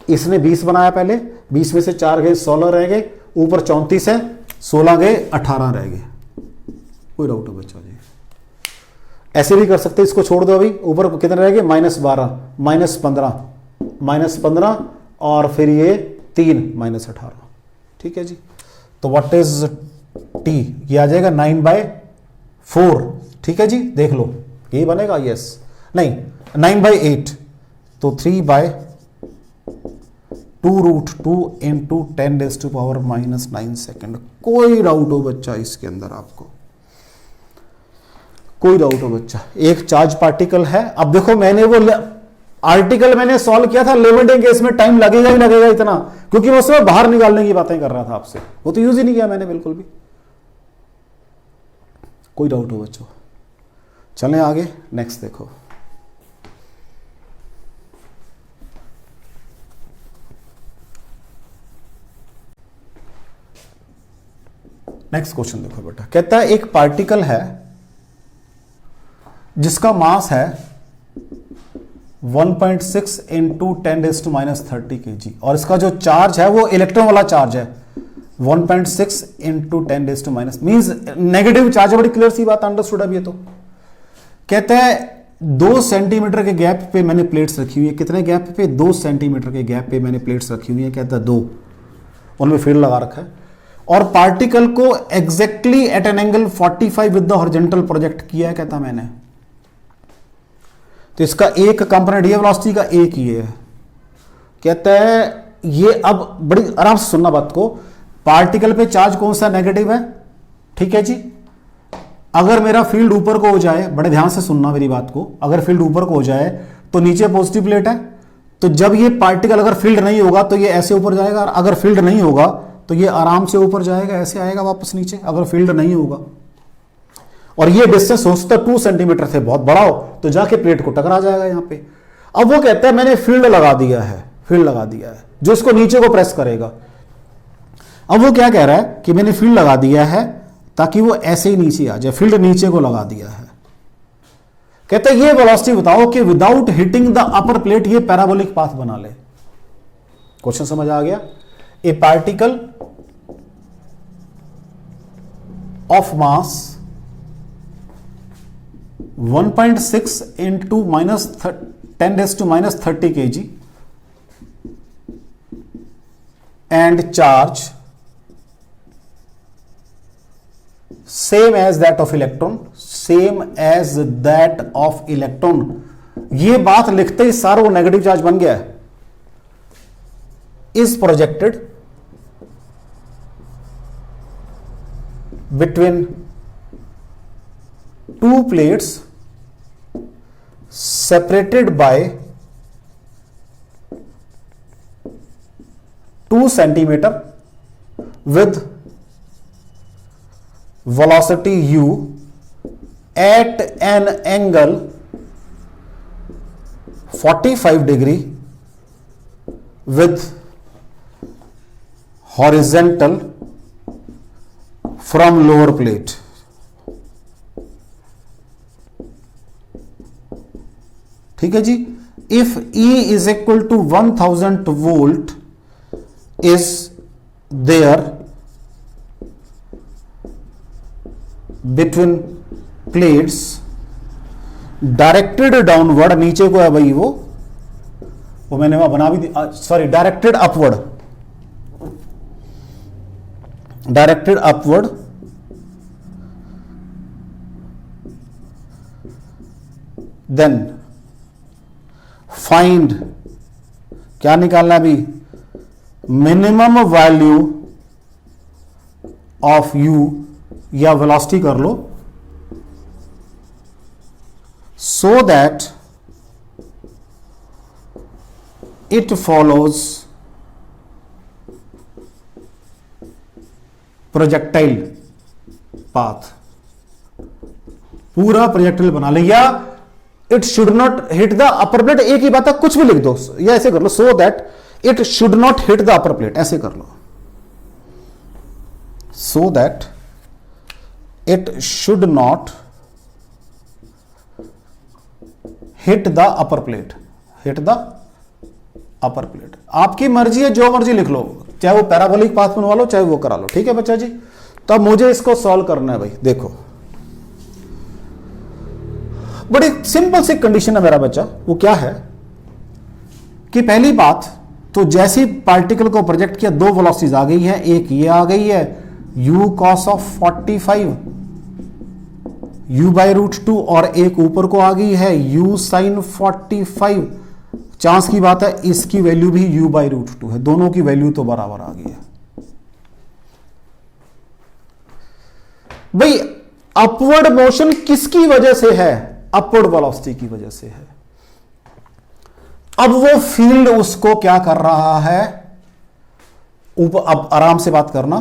Speaker 1: इसने 20 बनाया पहले, 20 में से 4 गए 16 रह गए, ऊपर 34 है, 16 गए 18 रह गए। कोई डाउट है बच्चा जी? ऐसे भी कर सकते, इसको छोड़ दो अभी, ऊपर कितने रह गए -12 -15 और फिर ये 3 -18। ठीक है जी, तो व्हाट इज T, ये आ जाएगा 9/4। ठीक है जी, देख लो ये बनेगा, यस नहीं 9/8, तो 3/2√2 इंटू 10⁻⁻9 सेकेंड। कोई डाउट हो बच्चा इसके अंदर आपको? कोई डाउट हो बच्चा? एक चार्ज पार्टिकल है। अब देखो मैंने वो आर्टिकल मैंने सॉल्व किया था, लिमिटिंग केस में टाइम लगेगा ही लगेगा इतना, क्योंकि मैं उसमें बाहर निकालने की बातें कर रहा था आपसे, वो तो यूज ही नहीं किया मैंने बिल्कुल भी। कोई डाउट हो बच्चों? चलें आगे, नेक्स्ट देखो। नेक्स्ट क्वेश्चन देखो बेटा, कहता है एक पार्टिकल है जिसका मास है 1.6 इंटू 10⁻30 kg, और इसका जो चार्ज है वो इलेक्ट्रॉन वाला चार्ज है 1.6 इंटू 10⁻⁻, मीन्स नेगेटिव चार्ज है। बड़ी क्लियर सी बात, अंडरस्टूड। अब ये तो कहते हैं 2 सेंटीमीटर के गैप पे मैंने प्लेट्स रखी हुई है। कितने गैप पे? 2 सेंटीमीटर के गैप पे मैंने प्लेट्स रखी हुई है। कहता है 2, उनमें फील्ड लगा रखा है, और पार्टिकल को exactly at an angle 45 with the horizontal project किया है, कहता मैंने। तो इसका एक कंपोनेंट ये वेलोसिटी का एक ही है। कहता है ये, अब बड़ी आराम से सुनना बात को, पार्टिकल पे चार्ज कौन सा? नेगेटिव है। ठीक है जी, अगर मेरा फील्ड ऊपर को हो जाए, बड़े ध्यान से सुनना मेरी बात को, अगर फील्ड ऊपर को हो जाए तो नीचे पॉजिटिव प्लेट है, तो जब ये पार्टिकल, अगर फील्ड नहीं होगा तो ये ऐसे ऊपर जाएगा, और अगर फील्ड नहीं होगा तो ये आराम से ऊपर जाएगा, ऐसे आएगा वापस नीचे, अगर फील्ड नहीं होगा। और ये डिस्टेंस हो सकता है 2 सेंटीमीटर से बहुत बड़ा हो, तो जाके प्लेट को टकरा जाएगा यहां पे। अब वो कहता है मैंने फील्ड लगा दिया है, फील्ड लगा दिया है जो इसको नीचे को प्रेस करेगा। अब वो क्या कह रहा है कि मैंने फील्ड लगा दिया है ताकि वो ऐसे ही नीचे आ जाए, फील्ड नीचे को लगा दिया है। कहते हैं ये वेलोसिटी बताओ कि without hitting the upper plate ये पैराबोलिक पाथ बना ले। क्वेश्चन समझ आ गया? A particle of mass 1.6 into -10⁻30 kg and charge same as that of electron, same as that of electron। ये बात लिखते ही सारा वो नेगेटिव चार्ज बन गया है। is projected between two plates separated by 2 centimeter with velocity u at an angle 45 degree with horizontal from lower plate। ठीक है जी। इफ E is equal to 1000 volt is there between plates directed downward, नीचे को है भाई वो मैंने वहां बना भी दी, sorry directed upward, directed upward then find, क्या निकालना है अभी, मिनिमम वैल्यू ऑफ यू, या वेलोसिटी कर लो, so that it follows projectile path, पूरा प्रोजेक्टाइल बना ले, या it should not hit the upper plate, एक ही बात है, कुछ भी लिख दो, या ऐसे कर लो, so that it should not hit the upper plate, ऐसे कर लो, so that it should not hit the upper plate, hit the upper plate. आपकी मर्जी है, जो मर्जी लिख लो, चाहे वो पैराबोलिक पाथ बनवा लो, चाहे वो करा लो, ठीक है बच्चा जी। तो अब मुझे इसको सॉल्व करना है भाई, देखो बड़ी सिंपल सी कंडीशन है मेरा बच्चा, वो क्या है कि पहली बात तो जैसे पार्टिकल को प्रोजेक्ट किया, दो वेलोसिटीज आ गई है, एक ये आ गई है u cos of 45 u by root 2, और एक ऊपर को आ गई है u साइन 45। चांस की बात है इसकी वैल्यू भी u बाई रूट 2 है, दोनों की वैल्यू तो बराबर आ गई है भाई। अपवर्ड मोशन किसकी वजह से है, अपवर्ड वेलोसिटी की वजह से है। अब वो फील्ड उसको क्या कर रहा है ऊपर, अब आराम से बात करना,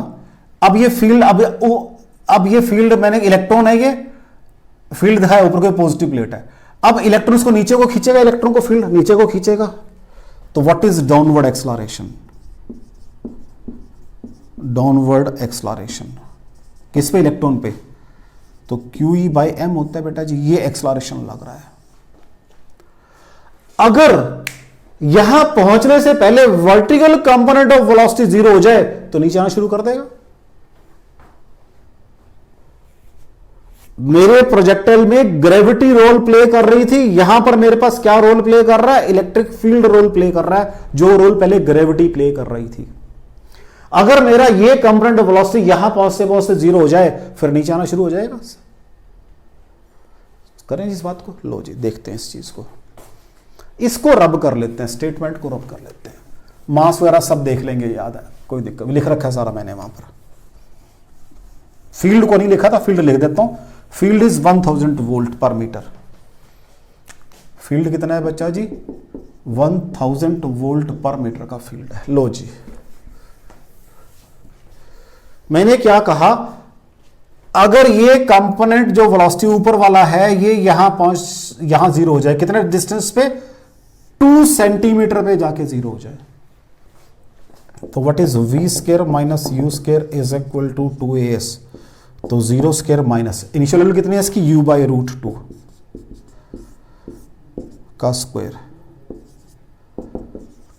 Speaker 1: अब ये फील्ड, अब ये फील्ड मैंने इलेक्ट्रॉन है, ये फील्ड दिखाया ऊपर को पॉजिटिव प्लेट है, अब इलेक्ट्रॉन को नीचे को खींचेगा, इलेक्ट्रॉन को फील्ड नीचे को खींचेगा, तो what is downward acceleration, downward acceleration किस पे, इलेक्ट्रॉन पे, तो QE बाई एम होता है बेटा जी, ये एक्सलरेशन लग रहा है। अगर यहां पहुंचने से पहले वर्टिकल कंपोनेंट ऑफ वेलोसिटी 0 हो जाए तो नीचे आना शुरू कर देगा। मेरे प्रोजेक्टाइल में ग्रेविटी रोल प्ले कर रही थी, यहां पर मेरे पास क्या रोल प्ले कर रहा है, इलेक्ट्रिक फील्ड रोल प्ले कर रहा है, जो रोल पहले ग्रेविटी प्ले कर रही थी। अगर मेरा ये कंपोनेंट ऑफ वेलोसिटी यहां पहुंचते 0 हो जाए, फिर नीचे आना शुरू हो जाएगा। करें इस बात को, लो जी देखते हैं इस चीज को, इसको रब कर लेते हैं, स्टेटमेंट को रब कर लेते हैं, मास वगैरह सब देख लेंगे, याद है कोई दिक्कत, लिख रखा है सारा मैंने वहां पर, फील्ड को नहीं लिखा था, फील्ड लिख देता हूं। फील्ड इज 1000 वोल्ट पर मीटर, फील्ड कितना है बच्चा जी, 1000 वोल्ट पर मीटर का फील्ड है। लो जी मैंने क्या कहा, अगर ये कंपोनेंट जो वेलोसिटी ऊपर वाला है ये यहां 0 हो जाए, कितने डिस्टेंस पे, 2 सेंटीमीटर पे जाके 0 हो जाए, तो what is v square minus u square is equal to 2as, तो 0 स्क्वायर माइनस इनिशियल वैल्यू कितनी है इसकी, u बाई रूट 2 का स्क्वायर,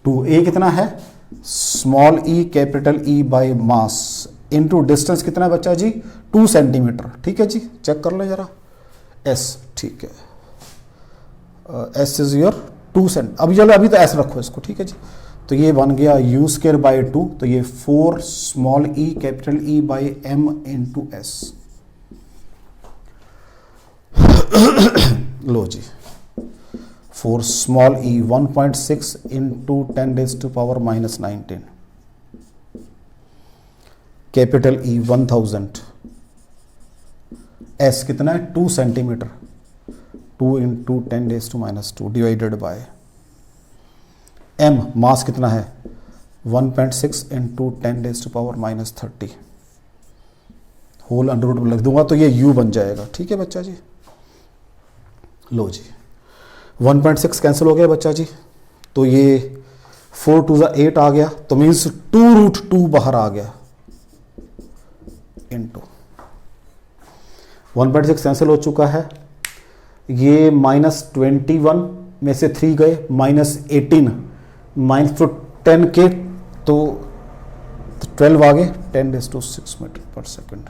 Speaker 1: 2a कितना है, small e capital E by mass into distance कितना है बच्चा जी, 2 सेंटीमीटर, ठीक है जी, चेक कर लो जरा, s, ठीक है, s इज योर 2 सेंट, अभी चलो अभी तो s रखो इसको, ठीक है जी, तो ये बन गया u स्क्वायर बाई 2, तो ये 4 small e capital E by m into s। लो जी 4 small e 1.6 into 10⁻⁻⁹ capital E 1000, s कितना है 2 centimetre, 2 into 10⁻² divided by m, mass कितना है 1.6 इंटू 10⁻⁻30, होल अंडर रूट में लिख दूंगा तो ये u बन जाएगा, ठीक है बच्चा जी। लो जी 1.6 कैंसिल हो गया बच्चा जी, तो ये 4 2 8 आ गया, तो मीन्स 2√2 बाहर आ गया इंटू 1.6 कैंसिल हो चुका है, ये -21 में से 3 गए, -18 -10 के, तो 12 आगे 10⁶ मीटर पर सेकंड।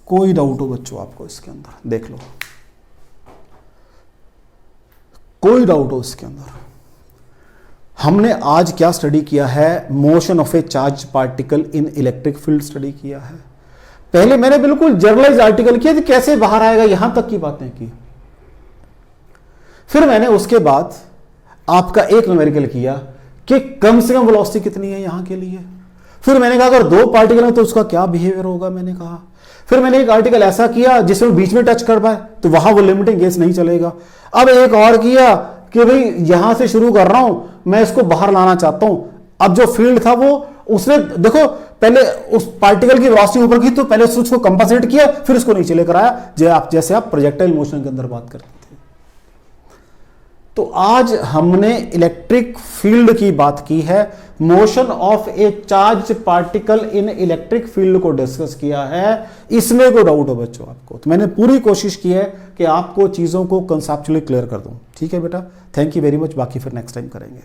Speaker 1: कोई डाउट हो बच्चों आपको इसके अंदर, देख लो, कोई डाउट हो इसके अंदर। हमने आज क्या स्टडी किया है? Motion of A charge particle in electric field study किया है। पहले मैंने बिल्कुल जनरलाइज आर्टिकल किया कि कैसे बाहर आएगा, यहां तक की बातें की। फिर मैंने उसके बाद आपका एक न्यूमेरिकल किया कि कम से कम वेलोसिटी कितनी है यहां के लिए। फिर मैंने कहा अगर दो पार्टिकल हैं तो उसका क्या बिहेवियर होगा, मैंने कहा। फिर मैंने एक आर्टिकल ऐसा किया जिसमें बीच में टच कर पाए तो वहां वो लिमिटिंग केस नहीं चलेगा। अब एक और किया कि भाई यहां से शुरू कर रहा हूं, मैं इसको बाहर लाना चाहता हूं। अब जो फील्ड था वो उसने देखो पहले उस पार्टिकल की वेलोसिटी ऊपर की तो पहले उसको कंपनसेट किया, फिर उसको नीचे लेकर आया, जैसे आप प्रोजेक्टाइल मोशन के अंदर बात करते थे। तो आज हमने इलेक्ट्रिक फील्ड की बात की है, motion of A charge particle in electric field को डिस्कस किया है। इसमें कोई डाउट हो बच्चों आपको? तो मैंने पूरी कोशिश की है कि आपको चीजों को कंसेप्चुअली क्लियर कर दूं। ठीक है बेटा, थैंक यू वेरी मच, बाकी फिर नेक्स्ट टाइम करेंगे।